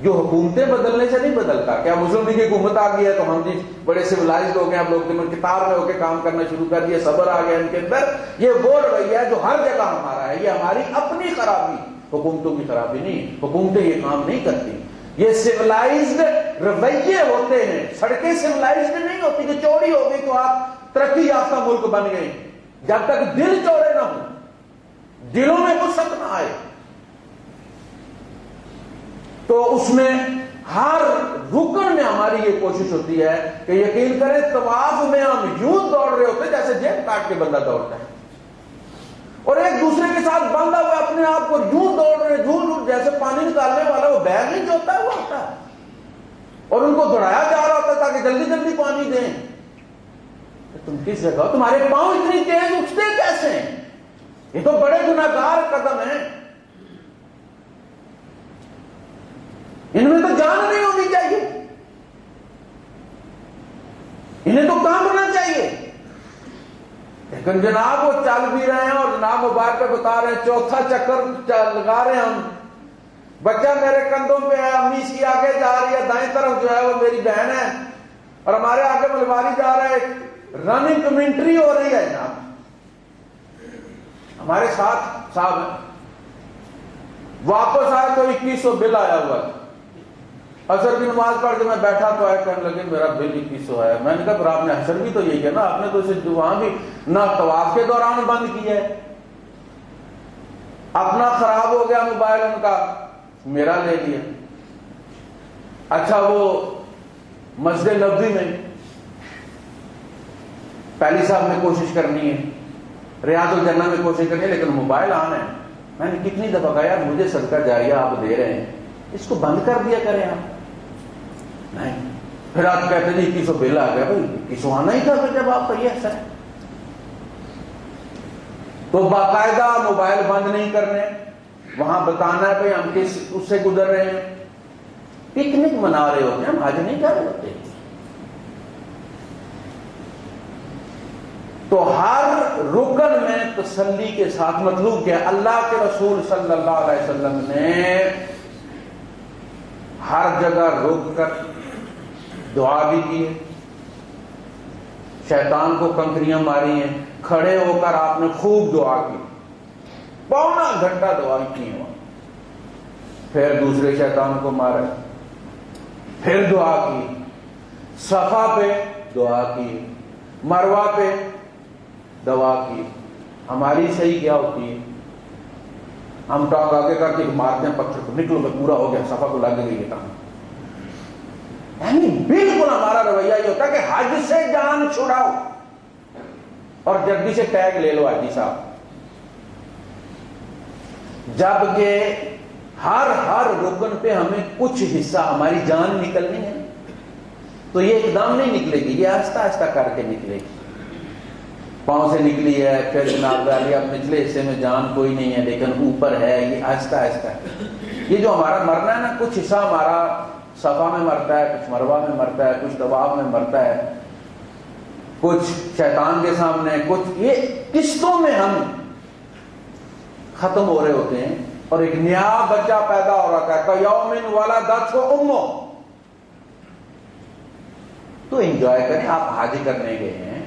جو حکومتیں بدلنے سے نہیں بدلتا۔ کیا مسلم لیگ کی حکومت آ گئی ہے تو ہم جی بڑے سویلائزڈ ہو گئے، اب لوگ کتاب میں ہو کے کام کرنا شروع کر دیا، صبر آ گیا ان کے اندر۔ یہ وہ رویہ ہے جو ہر جگہ ہمارا ہے، یہ ہماری اپنی خرابی، حکومتوں کی خرابی نہیں، حکومتیں یہ کام نہیں کرتی، یہ سویلائزڈ رویے ہوتے ہیں۔ سڑکیں سویلائزڈ نہیں ہوتی کہ چوڑی ہو گئی تو آپ ترقی یافتہ ملک بن گئے، جب تک دل چوڑے نہ ہوں، دلوں میں وسعت نہ آئے، تو اس میں ہر رکن میں ہماری یہ کوشش ہوتی ہے کہ یقین کریں طواف میں ہم یوں دوڑ رہے ہوتے جیسے جیب کاٹ کے بندہ دوڑتا ہے، اور ایک دوسرے کے ساتھ بندھا ہوا اپنے آپ کو یوں دوڑ رہے، جھول جیسے پانی نکالنے والا وہ بیگ نہیں جو ہوتا ہے وہ ہوتا ہے، اور ان کو دوڑایا جا رہا ہوتا ہے تاکہ جلدی جلدی پانی دیں۔ تم کس جگہ، تمہارے پاؤں اتنی تیز اٹھتے کیسے ہیں؟ یہ تو بڑے گناہگار قدم ہیں، ان میں تو جان نہیں ہونی چاہیے، انہیں تو کام کرنا چاہیے۔ لیکن جناب وہ چل بھی رہے ہیں، اور جناب موبائل پہ بتا رہے ہیں، چوتھا چکر لگا رہے ہیں ہم، بچہ میرے کندھوں پہ ہے، امی اس کی آگے جا رہی ہے، دائیں طرف جو ہے وہ میری بہن ہے، اور ہمارے آگے ملواری جا رہا ہے، رننگ کمنٹری ہو رہی ہے جناب، ہمارے ساتھ صاحب ہیں۔ واپس آئے تو 2100 بل آیا ہوا ہے، عصر کی نماز پڑھ کے میں بیٹھا تو آئے کہنے لگے میرا بل 2100 ہے۔ میں نے کہا پر آپ نے عصر بھی تو یہی ہے نا، آپ نے تو اسے وہاں بھی نہ طواف کے دوران بند کیا ہے، اپنا خراب ہو گیا موبائل، ان کا میرا لے لیا۔ اچھا وہ مسجد نبوی میں پہلی صاحب میں کوشش کرنی ہے، ریاض الجنہ میں کوشش کرنی ہے، لیکن موبائل آن ہے۔ میں نے کتنی دفعہ کہا یار مجھے صدقہ جاریہ آپ دے رہے ہیں، اس کو بند کر دیا کریں آپ، نہیں۔ پھر آپ کہتے ہیں 2100 بل آ گیا، بھائی 2100 آنا ہی تھا پھر جب آپ کا یہ ایسا ہے۔ تو باقاعدہ موبائل بند نہیں کرنے، وہاں بتانا ہے بھائی ہم کس اس سے گزر رہے ہیں، پکنک منا رہے ہوتے ہیں، ہم حج نہیں کر رہے ہوتے۔ تو ہر رکن میں تسلی کے ساتھ مطلوب کیا، اللہ کے رسول صلی اللہ علیہ وسلم نے ہر جگہ رک کر دعا بھی کی ہے، شیطان کو کنکریاں ماری ہیں، کھڑے ہو کر آپ نے خوب دعا کی، پونا گھنٹہ دعا کی ہے، پھر دوسرے شیطان کو مارا، پھر دعا کی، صفا پہ دعا کی، مروہ پہ دعا کی۔ ہماری صحیح کیا ہوتی ہے، ہم ٹانگ آگے کر کے مارتے ہیں پتھر کو، نکلو میں پورا ہو گیا، صفا کو لگ گئی ہے ٹانگ۔ یعنی بالکل ہمارا رویہ یہ ہوتا ہے کہ حج سے جان چھڑاؤ اور جلدی سے ٹیگ لے لو حاجی صاحب، جبکہ ہر رکن پہ ہمیں کچھ حصہ ہماری جان نکلنی ہے، تو یہ ایک دم نہیں نکلے گی، یہ آہستہ آہستہ کر کے نکلے گی۔ پاؤں سے نکلی ہے، پھر جناب والی اب نچلے حصے میں جان کوئی نہیں ہے لیکن اوپر ہے، یہ آہستہ آہستہ ہے۔ یہ جو ہمارا مرنا ہے نا، کچھ حصہ ہمارا صفا میں مرتا ہے، کچھ مروہ میں مرتا ہے، کچھ طواف میں مرتا ہے، کچھ شیطان کے سامنے، کچھ یہ قسطوں میں ہم ختم ہو رہے ہوتے ہیں، اور ایک نیا بچہ پیدا ہو رہا ہے، کَیَوْمٍ وَلَدَتْهُ أُمُّهُ، تو انجوائے کریں. آپ حج کرنے گئے ہیں،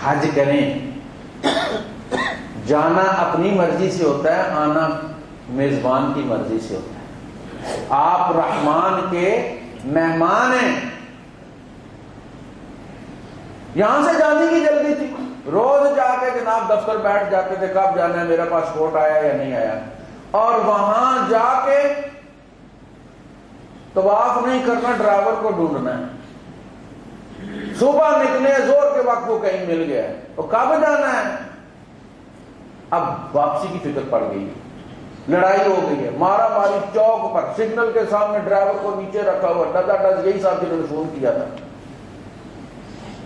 حج کریں. جانا اپنی مرضی سے ہوتا ہے، آنا میزبان کی مرضی سے ہوتا ہے. آپ رحمان کے مہمان ہیں. یہاں سے جانے کی جلدی تھی، روز جا کے جناب دفتر بیٹھ جاتے تھے، کب جانا ہے، میرا پاسپورٹ آیا یا نہیں آیا. اور وہاں جا کے طواف نہیں کرنا، ڈرائیور کو ڈھونڈنا ہے. صبح نکلے، زور کے وقت وہ کہیں مل گیا، تو کب جانا ہے. اب واپسی کی فکر پڑ گئی، لڑائی ہو گئی ہے، مارا ماری چوک پر، سگنل کے سامنے ڈرائیور کو نیچے رکھا ہوا، ڈزا ڈز. یہی صاحب جنہوں نے فون کیا تھا.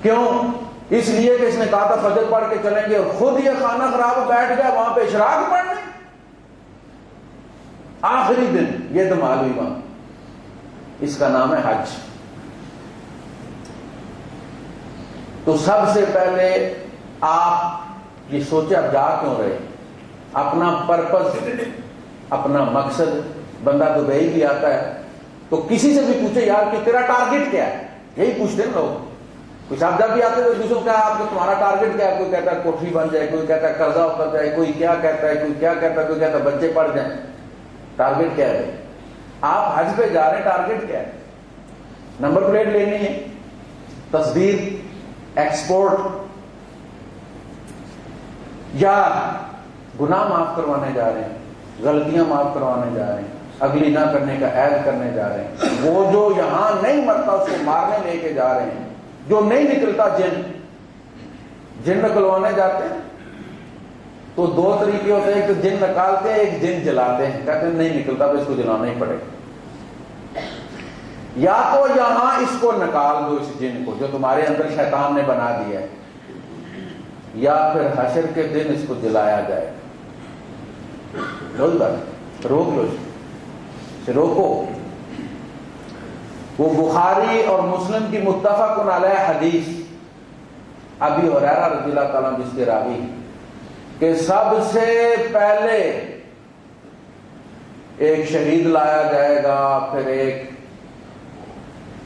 کیوں؟ اس لیے کہ اس نے کہا تھا فجر پڑھ کے چلیں گے، اور خود یہ خانہ خراب بیٹھ گیا وہاں پہ اشراق پڑھنے. آخری دن یہ دمال ہوئی وہاں. اس کا نام ہے حج. تو سب سے پہلے آپ یہ سوچے آپ جا کیوں رہے، اپنا پرپز، اپنا مقصد. بندہ دبئی بھی آتا ہے تو کسی سے بھی پوچھے یار کہ تیرا ٹارگٹ کیا ہے، یہی پوچھتے ہیں لوگ. کچھ آپ جب بھی آتے ہیں دوسروں کیا آپ کو تمہارا ٹارگٹ کیا ہے. کوئی کہتا ہے کوٹھی بن جائے، کوئی کہتا ہے قرضہ اتر جائے، کوئی کیا کہتا ہے، کوئی کیا کہتا ہے، کوئی کہتا ہے بچے پڑھ جائیں. ٹارگٹ کیا ہے؟ آپ حج پہ جا رہے ہیں، ٹارگٹ کیا ہے؟ نمبر پلیٹ لینی ہے، تصدیق، ایکسپورٹ، یا گناہ معاف کروانے جا رہے ہیں، غلطیاں معاف کروانے جا رہے ہیں، اگلی نہ کرنے کا عہد کرنے جا رہے ہیں. وہ جو یہاں نہیں مرتا اس کو مارنے لے کے جا رہے ہیں. جو نہیں نکلتا جن نکلوانے جاتے ہیں تو دو طریقے ہوتے ہیں، ایک تو جن نکالتے ہیں، ایک جن جلاتے ہیں. کہتے ہیں نہیں نکلتا تو اس کو جلانا ہی پڑے گا. یا تو یہاں اس کو نکال دو، اس جن کو جو تمہارے اندر شیطان نے بنا دیا ہے، یا پھر حشر کے دن اس کو جلایا جائے. روک لو، اسے روکو. وہ بخاری اور مسلم کی متفق علیہ حدیث، ابی ہریرہ رضی اللہ تعالیٰ عنہ جس کے راوی کہ سب سے پہلے ایک شہید لایا جائے گا، پھر ایک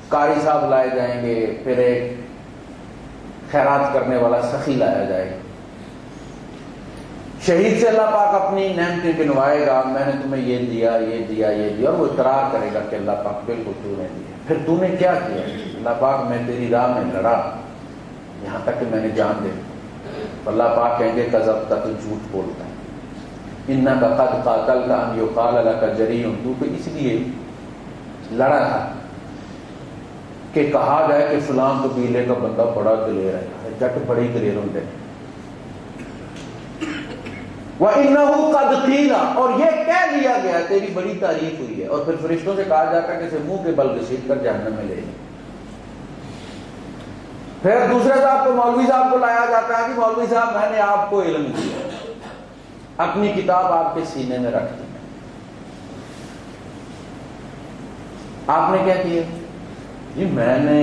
قاری صاحب لائے جائیں گے، پھر ایک خیرات کرنے والا سخی لایا جائے گا. شہید سے اللہ پاک اپنی نعمتیں گنوائے گا، میں نے تمہیں یہ دیا، یہ دیا، یہ دیا، اور وہ اقرار کرے گا کہ اللہ پاک بالکل تو نے دیا. پھر تو نے کیا کیا؟ اللہ پاک میں تیری راہ میں لڑا یہاں تک کہ میں نے جان دے. اللہ پاک کہیں گے کذبت، تو جھوٹ بولتا ہے. انک قد قاتلت ان یقال لک جریء، تو اس لیے لڑا تھا کہ کہا جائے کہ فلاں قبیلے کا بندہ بڑا دلیر ہے، جٹ بڑی دلیر ہوتے ہیں. وَإِنَّهُ قَدْ قِيلَ، اور یہ کہہ لیا گیا، تیری بڑی تعریف ہوئی ہے. اور پھر فرشتوں سے کہا جاتا ہے کہ اسے منہ کے بل گھسیٹ کر جہنم میں لے جائیں. پھر دوسرے صاحب کو، مولوی صاحب کو لایا جاتا ہے کہ مولوی صاحب میں نے آپ کو علم دیا، اپنی کتاب آپ کے سینے میں رکھ دی. آپ نے کیا کیا؟ جی میں نے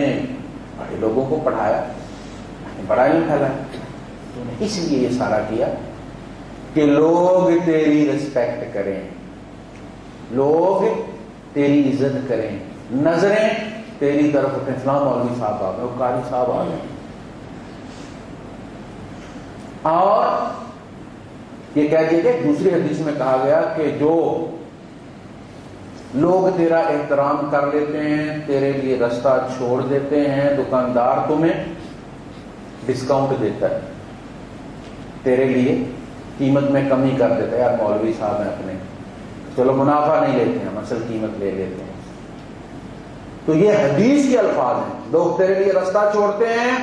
بڑے لوگوں کو پڑھایا، بڑا علم پھیلایا. تو نے اس لیے یہ سارا کیا کہ لوگ تیری ریسپیکٹ کریں، لوگ تیری عزت کریں، نظریں تیری طرف اٹھیں. فلاں مولوی صاحب آ گئے، وہ قاری صاحب آ گئے. اور یہ کہہ دیا کہ دوسری حدیث میں کہا گیا کہ جو لوگ تیرا احترام کر لیتے ہیں، تیرے لیے رستہ چھوڑ دیتے ہیں، دکاندار تمہیں ڈسکاؤنٹ دیتا ہے، تیرے لیے قیمت میں کمی کر دیتا ہے. یار مولوی صاحب ہیں اپنے، چلو منافع نہیں لیتے ہیں، اصل قیمت لے لیتے ہیں. تو یہ حدیث کے الفاظ ہیں. لوگ تیرے لیے رستہ چھوڑتے ہیں،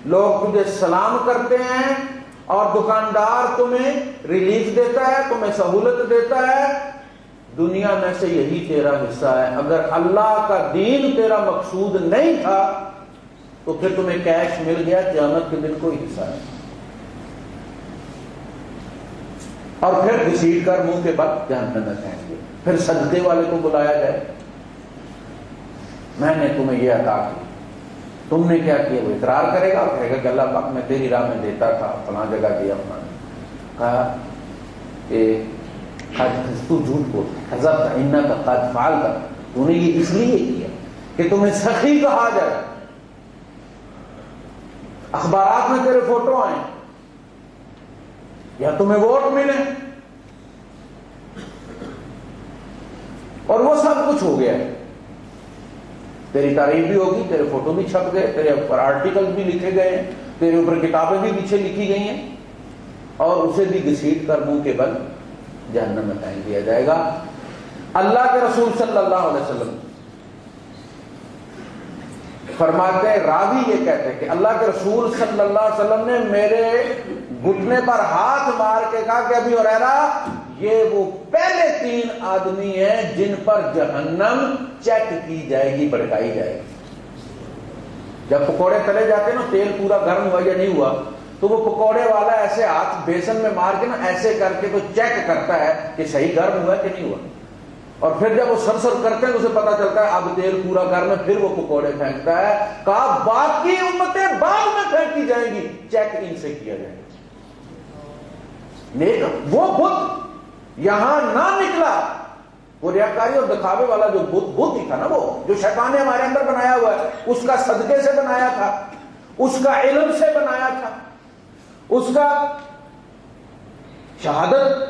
لوگ تجھے سلام کرتے ہیں، اور دکاندار تمہیں ریلیف دیتا ہے، تمہیں سہولت دیتا ہے. دنیا میں سے یہی تیرا حصہ ہے. اگر اللہ کا دین تیرا مقصود نہیں تھا تو پھر تمہیں کیش مل گیا، قیامت کے دن کوئی حصہ نہیں. اور پھر گھسیٹ کر منہ کے بعد جہنم میں پھینک دیا. پھر صدقے والے کو بلایا جائے، میں نے تمہیں یہ عطا کی، تم نے کیا کیا؟ وہ اقرار کرے گا اور کہے گا کہ اللہ پاک میں تیری راہ میں دیتا تھا، فلاں جگہ دیا. اپنا کہا کہ تو جھوٹ بول، حضرت انک قد فعلت، تو نے یہ اس لیے کیا کہ تمہیں سخی کہا جائے. اخبارات میں تیرے فوٹو آئیں یا تمہیں ووٹ ملے، اور وہ سب کچھ ہو گیا ہے. تیری تعریف بھی ہوگی، تیرے فوٹو بھی چھپ گئے، تیرے اوپر آرٹیکل بھی لکھے گئے ہیں، تیرے اوپر کتابیں بھی پیچھے لکھی گئی ہیں، اور اسے بھی گھسیٹ کر منہ کے بل جہنم میں پھینک دیا جائے گا. اللہ کے رسول صلی اللہ علیہ وسلم فرماتے ہیں، راوی یہ کہتے ہیں کہ اللہ کے رسول صلی اللہ علیہ وسلم نے میرے گھٹنے پر ہاتھ مار کے کہا کہ ابی ہریرہ یہ وہ پہلے 3 آدمی ہیں جن پر جہنم چیک کی جائے گی، بڑکائی جائے گی. جب پکوڑے تلے جاتے ہیں نا، تیل پورا گرم ہوا یا نہیں ہوا، تو وہ پکوڑے والا ایسے ہاتھ بیسن میں مار کے نا ایسے کر کے تو چیک کرتا ہے کہ صحیح گرم ہوا کہ نہیں ہوا، اور پھر جب وہ سر کرتے ہیں تو اسے پتا چلتا ہے اب تیل پورا گرم ہے، پھر وہ پکوڑے پھینکتا ہے. کہا باقی امتیں بعد میں پھینکی جائیں گی، چیک ان سے کیا جائے گا. نیک وہ بت یہاں نہ نکلا، وہ ریاکاری اور دکھاوے والا جو بت ہی تھا نا، وہ جو شیطان نے ہمارے اندر بنایا ہوا ہے، اس کا صدقے سے بنایا تھا، اس کا علم سے بنایا تھا، اس کا شہادت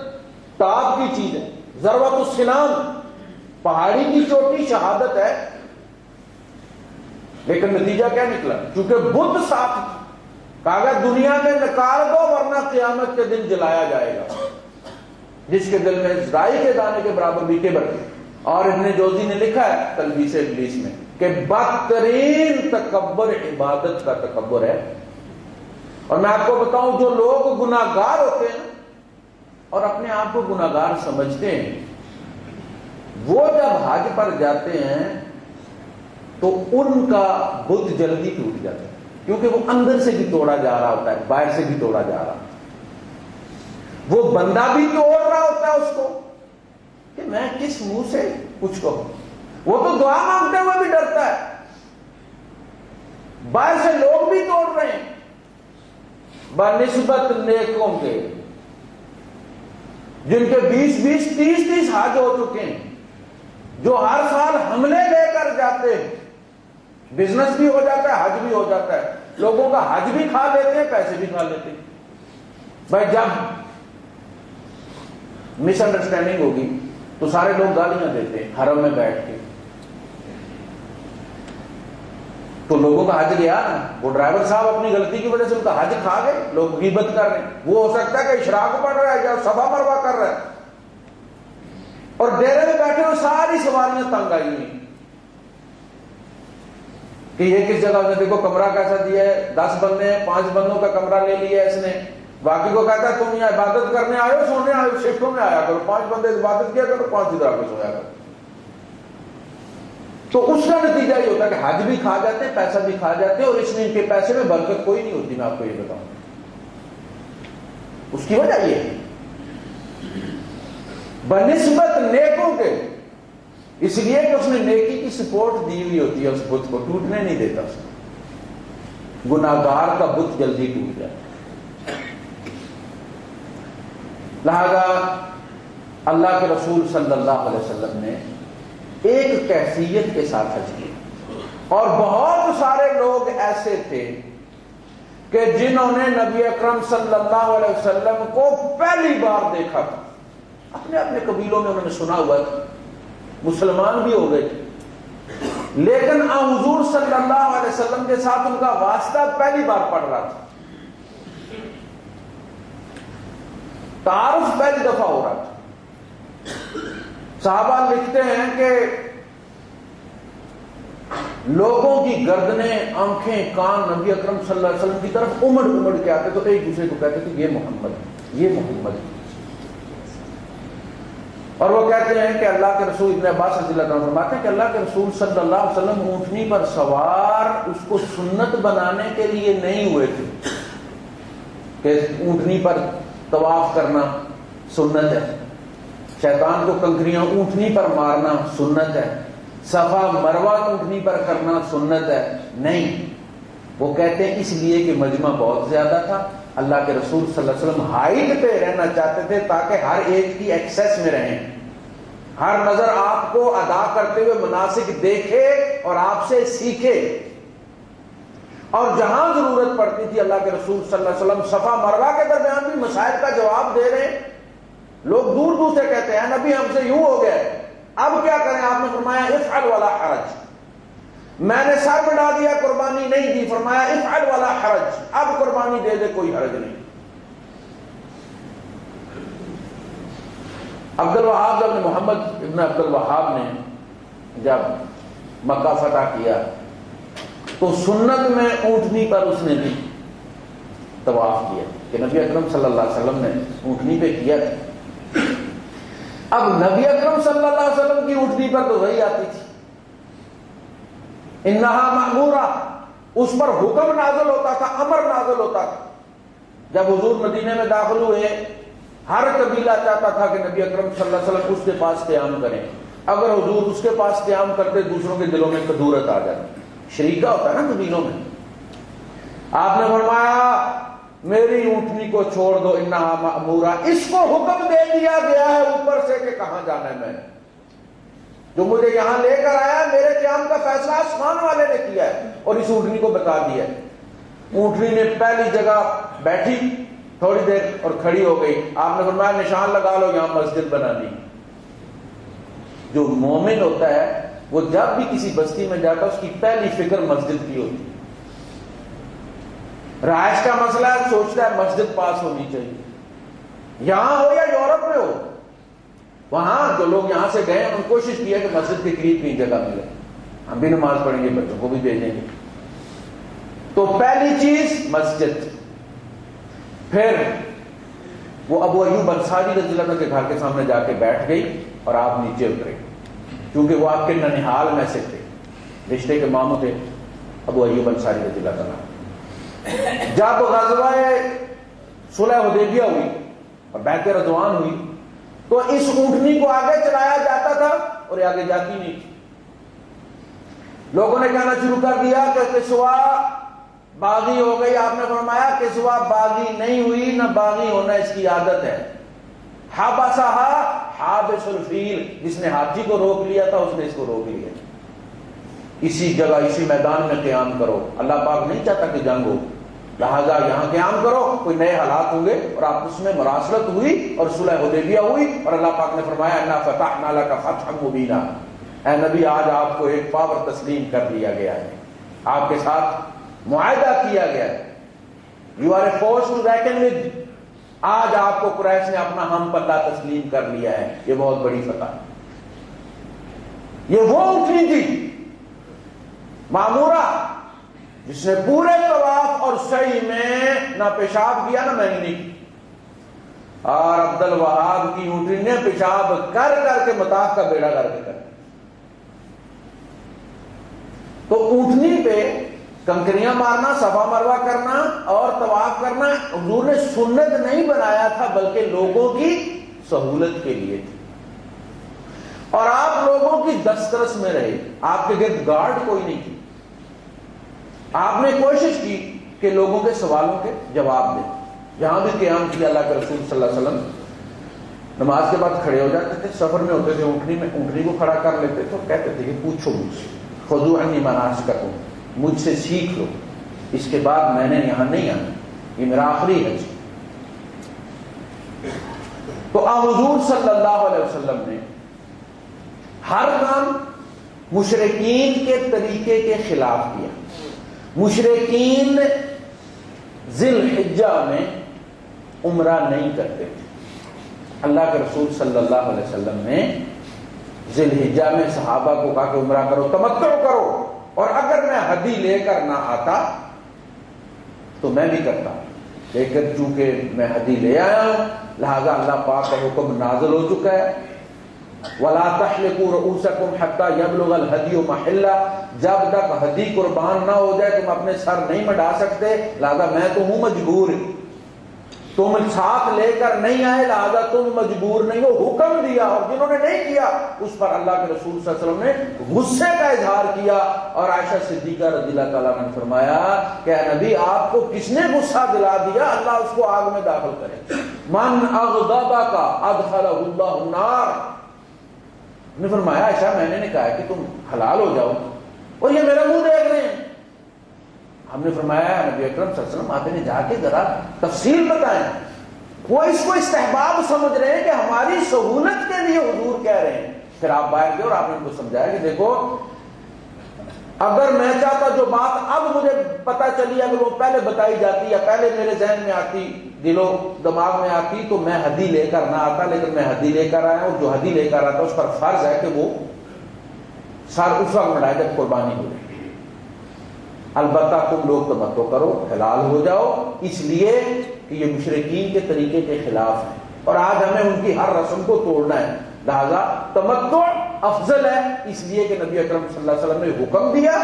تاب کی چیز ہے. ذروۃ السلام پہاڑی کی چوٹی شہادت ہے، لیکن نتیجہ کیا نکلا؟ چونکہ بت صاف کہا گیا دنیا میں نکال دو ورنہ قیامت کے دن جلایا جائے گا. جس کے دل میں رائی کے دانے کے برابر بھی کبر. اور ابن جوزی نے لکھا ہے تلبیس ابلیس میں کہ بدترین تکبر عبادت کا تکبر ہے. اور میں آپ کو بتاؤں، جو لوگ گناہگار ہوتے ہیں اور اپنے آپ کو گناہگار سمجھتے ہیں، وہ جب حج پر جاتے ہیں تو ان کا بت جلدی ٹوٹ جاتا ہے، کیونکہ وہ اندر سے بھی توڑا جا رہا ہوتا ہے، باہر سے بھی توڑا جا رہا. وہ بندہ بھی توڑ رہا ہوتا ہے اس کو کہ میں کس منہ سے کچھ کہوں. وہ تو دعا مانگتے ہوئے بھی ڈرتا ہے. باہر سے لوگ بھی توڑ رہے ہیں بنسبت نیکوں کے، جن کے 20-20 30-30 حج ہو چکے ہیں، جو ہر سال حملے لے کر جاتے ہیں. بزنس بھی ہو جاتا ہے، حج بھی ہو جاتا ہے. لوگوں کا حج بھی کھا لیتے ہیں، پیسے بھی کھا لیتے ہیں. بھائی جب مس انڈرسٹینڈنگ ہوگی تو سارے لوگ گالیاں دیتے ہیں حرم میں بیٹھ کے. تو لوگوں کا حج گیا نا، وہ ڈرائیور صاحب اپنی غلطی کی وجہ سے ان کا حج کھا گئے، لوگ غیبت کر رہے ہیں. وہ ہو سکتا ہے کہ اشراق پڑھ رہا ہے یا صفا مروا کر رہا ہے، اور ڈیرے میں بیٹھے ہوئے ساری سواریاں تنگ آئی ہوئی کہ یہ کس جگہ نے دیکھو کمرہ کیسا دیا ہے، 10 بندے ہیں، 5 بندوں کا کمرہ لے لیا ہے اس نے. باقی کو کہتا ہے تم یہاں عبادت کرنے آئے ہو، سونے آئے ہو، شفٹوں میں آیا کرو، 5 بندے عبادت کیا کرو، 5 ادھر آ کے سویا کرو. تو اس کا نتیجہ یہ ہوتا ہے کہ حج بھی کھا جاتے ہیں، پیسہ بھی کھا جاتے ہیں، اور اس میں ان کے پیسے میں برکت کوئی نہیں ہوتی. میں آپ کو یہ بتاؤں اس کی وجہ یہ ہے بنسبت نیکوں کے، اس لیے کہ اس نے نیکی کی سپورٹ دی ہوئی ہوتی ہے، اس بت کو ٹوٹنے نہیں دیتا. اس کو گناہگار کا بت جلدی ٹوٹ جاتا ہے. لہذا اللہ کے رسول صلی اللہ علیہ وسلم نے ایک کیفیت کے ساتھ حج کیا، اور بہت سارے لوگ ایسے تھے کہ جنہوں نے نبی اکرم صلی اللہ علیہ وسلم کو پہلی بار دیکھا تھا. اپنے اپنے قبیلوں میں انہوں نے سنا ہوا تھا، مسلمان بھی ہو گئے تھے، لیکن حضور صلی اللہ علیہ وسلم کے ساتھ ان کا واسطہ پہلی بار پڑ رہا تھا، تعارف پہلی دفعہ ہو رہا تھا. صحابہ لکھتے ہیں کہ لوگوں کی گردنیں، آنکھیں، کان نبی اکرم صلی اللہ علیہ وسلم کی طرف امڑ کے آتے تو ایک دوسرے کو کہتے تھے یہ محمد ہے، یہ محمد ہے. اور وہ کہتے ہیں کہ اللہ کے رسول، ابن عباس رضی اللہ عنہ فرماتے ہیں کہ اللہ کے رسول صلی اللہ علیہ وسلم اونٹنی پر سوار اس کو سنت بنانے کے لیے نہیں ہوئے تھے کہ اونٹنی پر طواف کرنا سنت ہے، شیطان کو کنکریاں اونٹنی پر مارنا سنت ہے، صفا مروہ اونٹنی پر کرنا سنت ہے. نہیں، وہ کہتے ہیں اس لیے کہ مجمع بہت زیادہ تھا، اللہ کے رسول صلی اللہ علیہ وسلم ہائٹ پہ رہنا چاہتے تھے تاکہ ہر ایک کی ایکسیس میں رہیں، ہر نظر آپ کو ادا کرتے ہوئے مناسک دیکھے اور آپ سے سیکھے. اور جہاں ضرورت پڑتی تھی اللہ کے رسول صلی اللہ علیہ وسلم صفا مروہ کے درمیان بھی مسائل کا جواب دے رہے ہیں. لوگ دور دور سے کہتے ہیں نبی ہم سے یوں ہو گئے, اب کیا کریں؟ آپ نے فرمایا افعل ولا حرج. میں نے سر بڑھا دیا, قربانی نہیں دی, فرمایا افعل ولا حرج, اب قربانی دے دے کوئی حرج نہیں. عبد الوہاب ابن محمد ابن عبد الوہاب نے جب مکہ فتح کیا تو سنت میں اونٹنی پر اس نے بھی طواف کیا کہ نبی اکرم صلی اللہ علیہ وسلم نے اونٹنی پہ کیا. اب نبی اکرم صلی اللہ علیہ وسلم کی اونٹنی پر تو وہی آتی تھی, انہا مأمورہ, اس پر حکم نازل ہوتا تھا, امر نازل ہوتا تھا. جب حضور مدینے میں داخل ہوئے ہر قبیلہ چاہتا تھا کہ نبی اکرم صلی اللہ علیہ وسلم اس کے پاس قیام کریں. اگر حضور اس کے پاس قیام کرتے دوسروں کے دلوں میں کدورت آ جاتی, شریکہ ہوتا ہے نا قبیلوں میں. آپ نے فرمایا میری اونٹنی کو چھوڑ دو, انہا مأمورہ, اس کو حکم دے دیا گیا ہے اوپر سے کہ کہاں جانا ہے. میں نے جو مجھے یہاں لے کر آیا میرے قیام کا فیصلہ آسمان والے نے کیا ہے اور اس اونٹنی کو بتا دیا ہے. اونٹنی نے پہلی جگہ بیٹھی تھوڑی دیر اور کھڑی ہو گئی. آپ نے فرمایا نشان لگا لو یہاں مسجد بنانی. جو مومن ہوتا ہے وہ جب بھی کسی بستی میں جاتا ہے اس کی پہلی فکر مسجد کی ہوتی ہے. رہائش کا مسئلہ ہے, سوچتا ہے مسجد پاس ہونی چاہیے, یہاں ہو یا یورپ میں ہو. وہاں جو لوگ یہاں سے گئے انہوں نے کوشش کی ہے کہ مسجد کے قریب کہیں جگہ ملے, ہم بھی نماز پڑھیں گے, بچوں کو بھی بھیجیں گے. تو پہلی چیز مسجد. پھر وہ ابو ایوب انصاری رضی اللہ عنہ کے گھر کے سامنے جا کے بیٹھ گئی اور آپ نیچے اترے, کیونکہ وہ آپ کے ننہال میں سے تھے, رشتے کے ماموں تھے ابو ایوب انصاری رضی اللہ عنہ. جب غزوہ صلح حدیبیہ ہوئی اور بیعت رضوان ہوئی تو اس اونٹنی کو آگے چلایا جاتا تھا اور یہ آگے جاتی نہیں تھی. لوگوں نے کہنا شروع کر دیا کہ کسوا باغی ہو گئی. آپ نے فرمایا کسوا باغی نہیں ہوئی, نہ باغی ہونا اس کی عادت ہے. حبسہا حابس الفیل, جس نے ہاتھی کو روک لیا تھا اس نے اس کو روک لیا. اسی جگہ اسی میدان میں قیام کرو. اللہ پاک نہیں چاہتا کہ جنگ ہو, لہذا یہاں قیام کرو. کوئی نئے حالات ہوں گے اور آپس میں مراسلت ہوئی اور صلح حدیبیہ ہوئی اور اللہ پاک نے فرمایا انا فتحنا لک فتحا مبینا, اے نبی آج آپ کو ایک پاور تسلیم کر دیا گیا ہے, آپ کے ساتھ معاہدہ کیا گیا ہے. You are a force to reckon with. آج آپ کو قریش نے اپنا ہم پلہ تسلیم کر لیا ہے. یہ بہت بڑی فتح. یہ وہ اونٹنی تھی مامورہ جس نے پورے طواف اور سعی میں نہ پیشاب کیا نہ مینگنی کی, اور عبد الوہاب کی اونٹنی نے پیشاب کر کر کے مطاف کا بیڑا کر کے کر. تو اونٹنی پہ کنکریاں مارنا, صفا مروہ کرنا اور طواف کرنا حضور نے سنت نہیں بنایا تھا بلکہ لوگوں کی سہولت کے لیے تھی. اور آپ لوگوں کی دسترس میں رہے, آپ کے گرد گارڈ کوئی نہیں تھی. آپ نے کوشش کی کہ لوگوں کے سوالوں کے جواب دیں. جہاں بھی قیام کیا اللہ کے رسول صلی اللہ علیہ وسلم نماز کے بعد کھڑے ہو جاتے تھے, سفر میں ہوتے تھے اونٹنی میں, اونٹنی کو کھڑا کر لیتے تھے اور کہتے تھے کہ پوچھو مجھ سے, خذوا عنی مناسککم, مجھ سے سیکھ لو, اس کے بعد میں نے یہاں نہیں آنا, یہ میرا آخری حج. تو حضور صلی اللہ علیہ وسلم نے ہر کام مشرکین کے طریقے کے خلاف کیا. مشرکین ذی الحجہ میں عمرہ نہیں کرتے تھے. اللہ کے رسول صلی اللہ علیہ وسلم نے ذی الحجہ میں صحابہ کو کہا کہ عمرہ کرو, تمتع کرو, اور اگر میں ہدی لے کر نہ آتا تو میں بھی کرتا, لیکن چونکہ میں ہدی لے آیا ہوں لہذا اللہ پاک کا حکم نازل ہو چکا ہے. وَلَا تَحْلِقُوا رُؤُوسَكُمْ حَتَّى يَبْلُغَ الْهَدْيُ مَحِلَّهُ, جب تک ہدی قربان نہ ہو جائے تم اپنے سر نہیں مڈا سکتے, لہذا میں تو ہوں مجبور. تم ساتھ لے کر نہیں آئے لہذا تم مجبور نہیں ہو, حکم دیا. اور جنہوں نے نہیں کیا اس پر اللہ کے رسول صلی اللہ علیہ وسلم نے غصے کا اظہار کیا. اور عائشہ صدیقہ رضی اللہ تعالیٰ نے فرمایا کہ اے نبی آپ کو کس نے غصہ دلا دیا, اللہ اس کو آگ میں داخل کرے. من اغضبک ادخلہ اللہ النار. نے فرمایا عائشہ میں نے کہا کہ تم حلال ہو جاؤ اور یہ میرا منہ دیکھ رہے ہیں. ہم نے فرمایا نبی اکرم صلی اللہ علیہ وسلم آپ نے جا کے ذرا تفصیل بتائیں. وہ اس کو استحباب سمجھ رہے ہیں کہ ہماری سہولت کے لیے حضور کہہ رہے ہیں. پھر آپ باہر گئے اور آپ نے ان کو سمجھایا کہ دیکھو اگر میں چاہتا جو بات اب مجھے پتا چلی اگر وہ پہلے بتائی جاتی یا پہلے میرے ذہن میں آتی دل و دماغ میں آتی تو میں ہدی لے کر نہ آتا, لیکن میں ہدی لے کر آیا اور جو ہدی لے کر آتا اس پر فرض ہے کہ وہ سر اس وقت بڑھائے جب قربانی ہو جائے. البتہ تم لوگ تمتع کرو, حلال ہو جاؤ, اس لیے کہ یہ مشرکین کے طریقے کے خلاف ہے اور آج ہمیں ان کی ہر رسم کو توڑنا ہے. لہذا تمتع افضل ہے, اس لیے کہ نبی اکرم صلی اللہ علیہ وسلم نے حکم دیا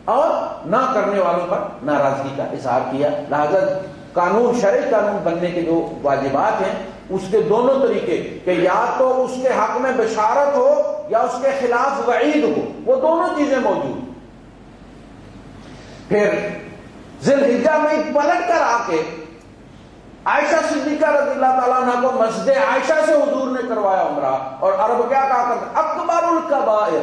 اور نہ کرنے والوں پر ناراضگی کا اظہار کیا. لہذا قانون شرعی قانون بننے کے جو واجبات ہیں اس کے دونوں طریقے کہ یا تو اس کے حق میں بشارت ہو یا اس کے خلاف وعید ہو, وہ دونوں چیزیں موجود. پھر ذی الحجہ میں پلٹ کر آ کے عائشہ صدیقہ رضی اللہ تعالیٰ عنہ کو مسجد عائشہ سے حضور نے کروایا عمرہ, اور عرب کیا کہا کرتے اکبر الکبائر,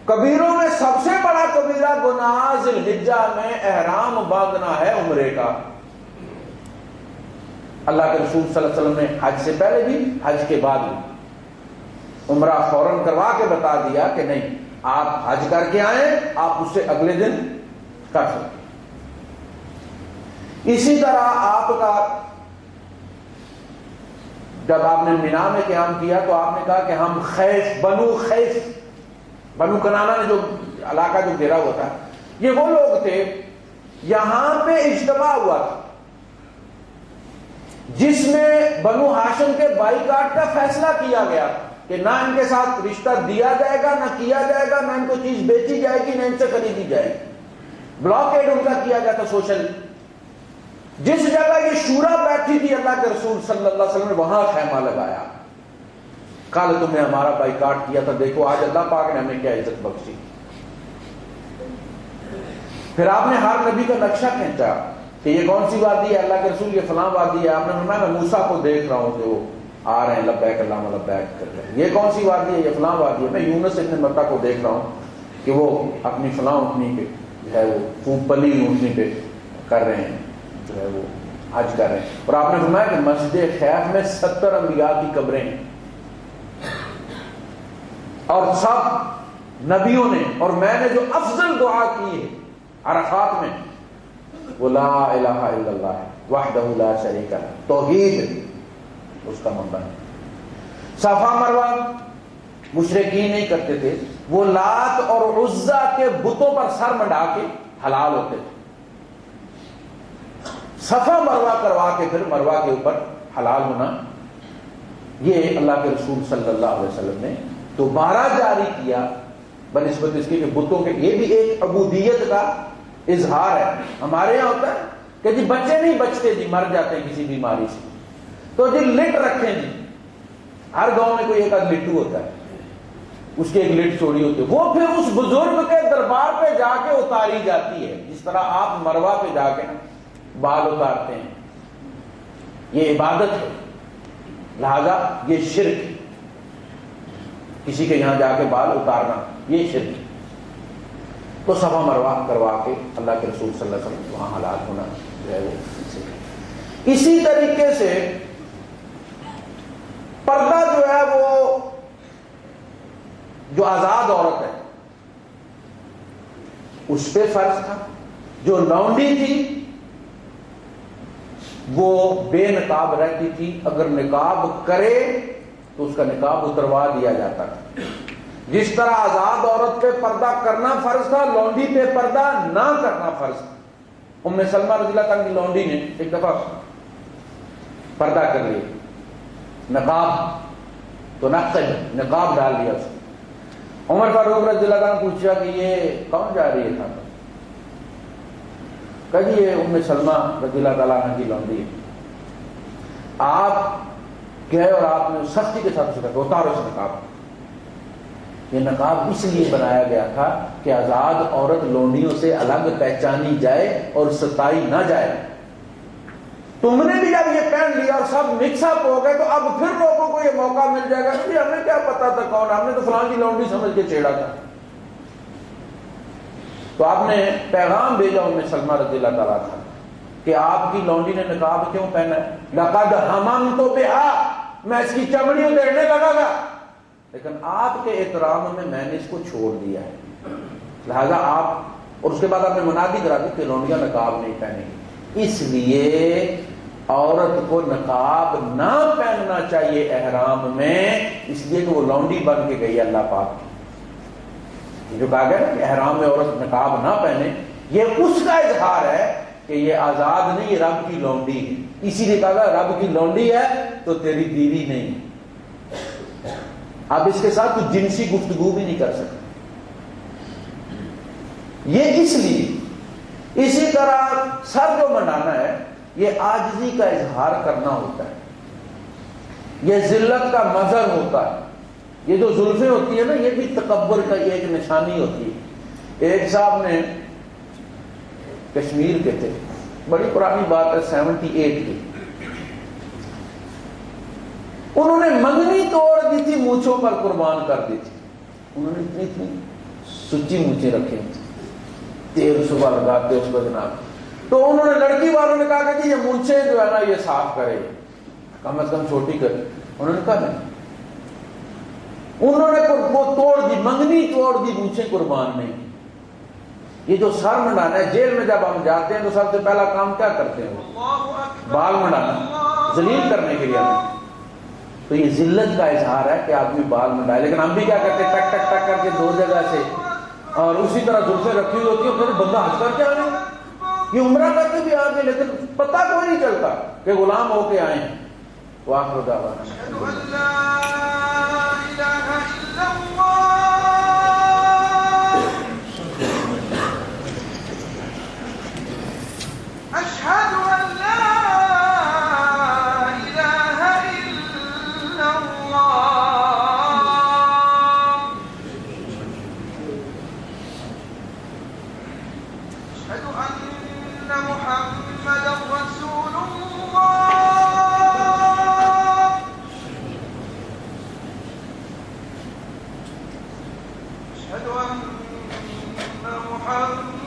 کبیروں میں سب سے بڑا کبیرہ گناہ ذی الحجہ میں احرام باندھنا ہے عمرے کا. اللہ کے رسول صلی اللہ علیہ وسلم نے حج سے پہلے بھی حج کے بعد بھی عمرہ فوراً کروا کے بتا دیا کہ نہیں آپ حج کر کے آئیں, آپ اس سے اگلے دن کر سکتے. اسی طرح آپ کا جب آپ نے مینا میں قیام کیا تو آپ نے کہا کہ ہم خیف بنو کنانا نے جو علاقہ جو گھیرا ہوا تھا یہ وہ لوگ تھے, یہاں پہ اجتماع ہوا تھا جس میں بنو ہاشم کے بائیکاٹ کا فیصلہ کیا گیا کہ نہ ان کے ساتھ رشتہ دیا جائے گا, نہ کیا جائے گا, نہ ان کو چیز بیچی جائے گی, نہ ان سے خریدی جائے گی. بلاکیڈ ان کا کیا گیا تھا سوشل. جس جگہ یہ شورا بیٹھی تھی اللہ کے رسول صلی اللہ علیہ وسلم نے وہاں خیمہ لگایا. کل تم نے ہمارا بائیکاٹ کیا تھا, دیکھو آج اللہ پاک نے ہمیں کیا عزت بخشی. پھر آپ نے ہر نبی کا نقشہ کھینچا کہ یہ کون سی وادی ہے, اللہ کے رسول یہ فلاں وادی ہے. آپ نے فرمایا میں موسیٰ کو دیکھ رہا ہوں کہ وہ آ رہے ہیں لبیک اللہم لبیک کر رہے ہیں. یہ کون سی وادی ہے, یہ فلاں وادی ہے. میں یونس ابن متیٰ کو دیکھ رہا ہوں کہ وہ اپنی فلاں اونٹنی پہ جو ہے وہ خوب پلی اونٹنی پہ کر رہے ہیں, جو ہے وہ حج کر رہے ہیں. اور آپ نے فرمایا کہ مسجد خیف میں 70 انبیاء کی قبریں ہیں اور سب نبیوں نے, اور میں نے جو افضل دعا کی ہے عرفات میں وہ لا الہ الا اللہ ہے وحدہ لا شریک لہ, توحید اس کا منبع ہے. صفا مروہ مشرکین نہیں کرتے تھے, وہ لات اور عزا کے بتوں پر سر منڈا کے حلال ہوتے تھے. صفا مروہ کروا کے پھر مروہ کے اوپر حلال ہونا یہ اللہ کے رسول صلی اللہ علیہ وسلم نے دوبارہ جاری کیا بنسبت اس کے بتوں کے. یہ بھی ایک عبودیت کا اظہار ہے. ہمارے یہاں ہوتا ہے کہ جی بچے نہیں بچتے, جی مر جاتے ہیں کسی بیماری سے, تو جی لٹ رکھیں جی. ہر گاؤں میں کوئی ایک آدھ لٹو ہوتا ہے, اس کی ایک لٹ چھوڑی ہوتی ہے, وہ پھر اس بزرگ کے دربار پہ جا کے اتاری جاتی ہے. جس طرح آپ مروہ پہ جا کے بال اتارتے ہیں, یہ عبادت ہے. لہذا یہ شرک, کسی کے یہاں جا کے بال اتارنا یہ شرک. تو صفا مروہ کروا کے اللہ کے رسول صلی اللہ علیہ وسلم وہاں حلال ہونا جو ہے وہ. اسی طریقے سے پردہ جو ہے وہ جو آزاد عورت ہے اس پہ فرض تھا. جو لونڈی تھی وہ بے نقاب رہتی تھی, اگر نقاب کرے تو اس کا نقاب اتروا دیا جاتا تھا. جس طرح آزاد عورت پہ پردہ کرنا فرض تھا, لونڈی پہ پردہ نہ کرنا فرض تھا. ام سلمہ رضی اللہ عنہا کی لونڈی نے ایک دفعہ پردہ کر لیا, نقاب تو نقاب ڈال دیا اس نے. عمر فاروق رضی اللہ عنہ پوچھا کہ یہ کون جا رہی ہے تھا, کہ جی یہ ام سلمہ رضی اللہ تعالیٰ عنہ کی لونڈی ہے. آپ گئے اور آپ نے سختی کے ساتھ اسے اتارو سے نقاب. یہ نقاب اس لیے بنایا گیا تھا کہ آزاد عورت لونڈیوں سے الگ پہچانی جائے اور ستائی نہ جائے. تم نے بھی جب یہ پہن لیا اور سب مکس اپ ہو گئے تو اب پھر لوگوں کو یہ موقع مل جائے گا کہ ہمیں کیا پتا تھا کون, ہم نے تو فلاں کی لونڈی سمجھ کے چھیڑا تھا. تو آپ نے پیغام بھیجا ام سلمہ رضی اللہ تعالیٰ عنہ کہ آپ کی لونڈی نے نقاب کیوں پہنا ہے؟ لقد حممت بها، میں اس کی چمڑی ادھیڑنے لگا تھا، لیکن آپ کے احترام میں نے اس کو چھوڑ دیا ہے، لہذا آپ، اور اس کے بعد آپ نے منادی کرا دی کہ لونڈیاں نقاب نہیں پہنیں گی۔ اس لیے عورت کو نقاب نہ پہننا چاہیے احرام میں، اس لیے کہ وہ لونڈی بن کے گئی اللہ پاک، جو کہا گیا کہ احرام میں عورت نقاب نہ پہنے، یہ اس کا اظہار ہے کہ یہ آزاد نہیں، یہ رب کی لونڈی ہے، اسی لیے کہا گیا رب کی لونڈی ہے تو تیری بیوی نہیں، اب اس کے ساتھ تو جنسی گفتگو بھی نہیں کر سکتے، یہ اس لیے۔ اسی طرح سر جو منڈانا ہے یہ عاجزی کا اظہار کرنا ہوتا ہے، یہ ذلت کا مظہر ہوتا ہے، یہ جو زلفیں ہوتی ہیں نا یہ بھی تکبر کا ایک نشانی ہوتی ہے۔ ایک صاحب نے کشمیر کے تھے، بڑی پرانی بات ہے 78 کی، انہوں نے منگنی توڑ دی تھی، مونچھوں پر قربان کر دی تھی، انہوں نے اتنی سچی مونچھیں رکھی تھی، تیل صبح لگاتے اس کو جناب، تو انہوں نے لڑکی والوں نے کہا کہ یہ مونچھیں جو ہے نا یہ صاف کرے، کم از کم چھوٹی کرے، انہوں نے کہا نہیں، انہوں نے وہ توڑ دی، منگنی توڑ دی، مونچھیں قربان نہیں کی۔ یہ جو سر منڈانا ہے، جیل میں جب ہم جاتے ہیں تو سب سے پہلا کام کیا کرتے ہیں؟ بال منڈانا، ذلیل کرنے کے لیے ہمیں، تو یہ ذلت کا اظہار ہے کہ آدمی بال منڈائے، لیکن ہم بھی کیا کرتے ہیں؟ ٹک ٹک ٹک کر کے دو جگہ سے، اور اسی طرح زلفیں رکھی ہوتی ہیں، پھر بندہ ہنس کر کے آ گئے، یہ عمرہ کر کے بھی آ گئے، لیکن پتہ کوئی نہیں چلتا کہ غلام ہو کے آئے ہیں۔ وآخر دعوانا أشهد أن محمد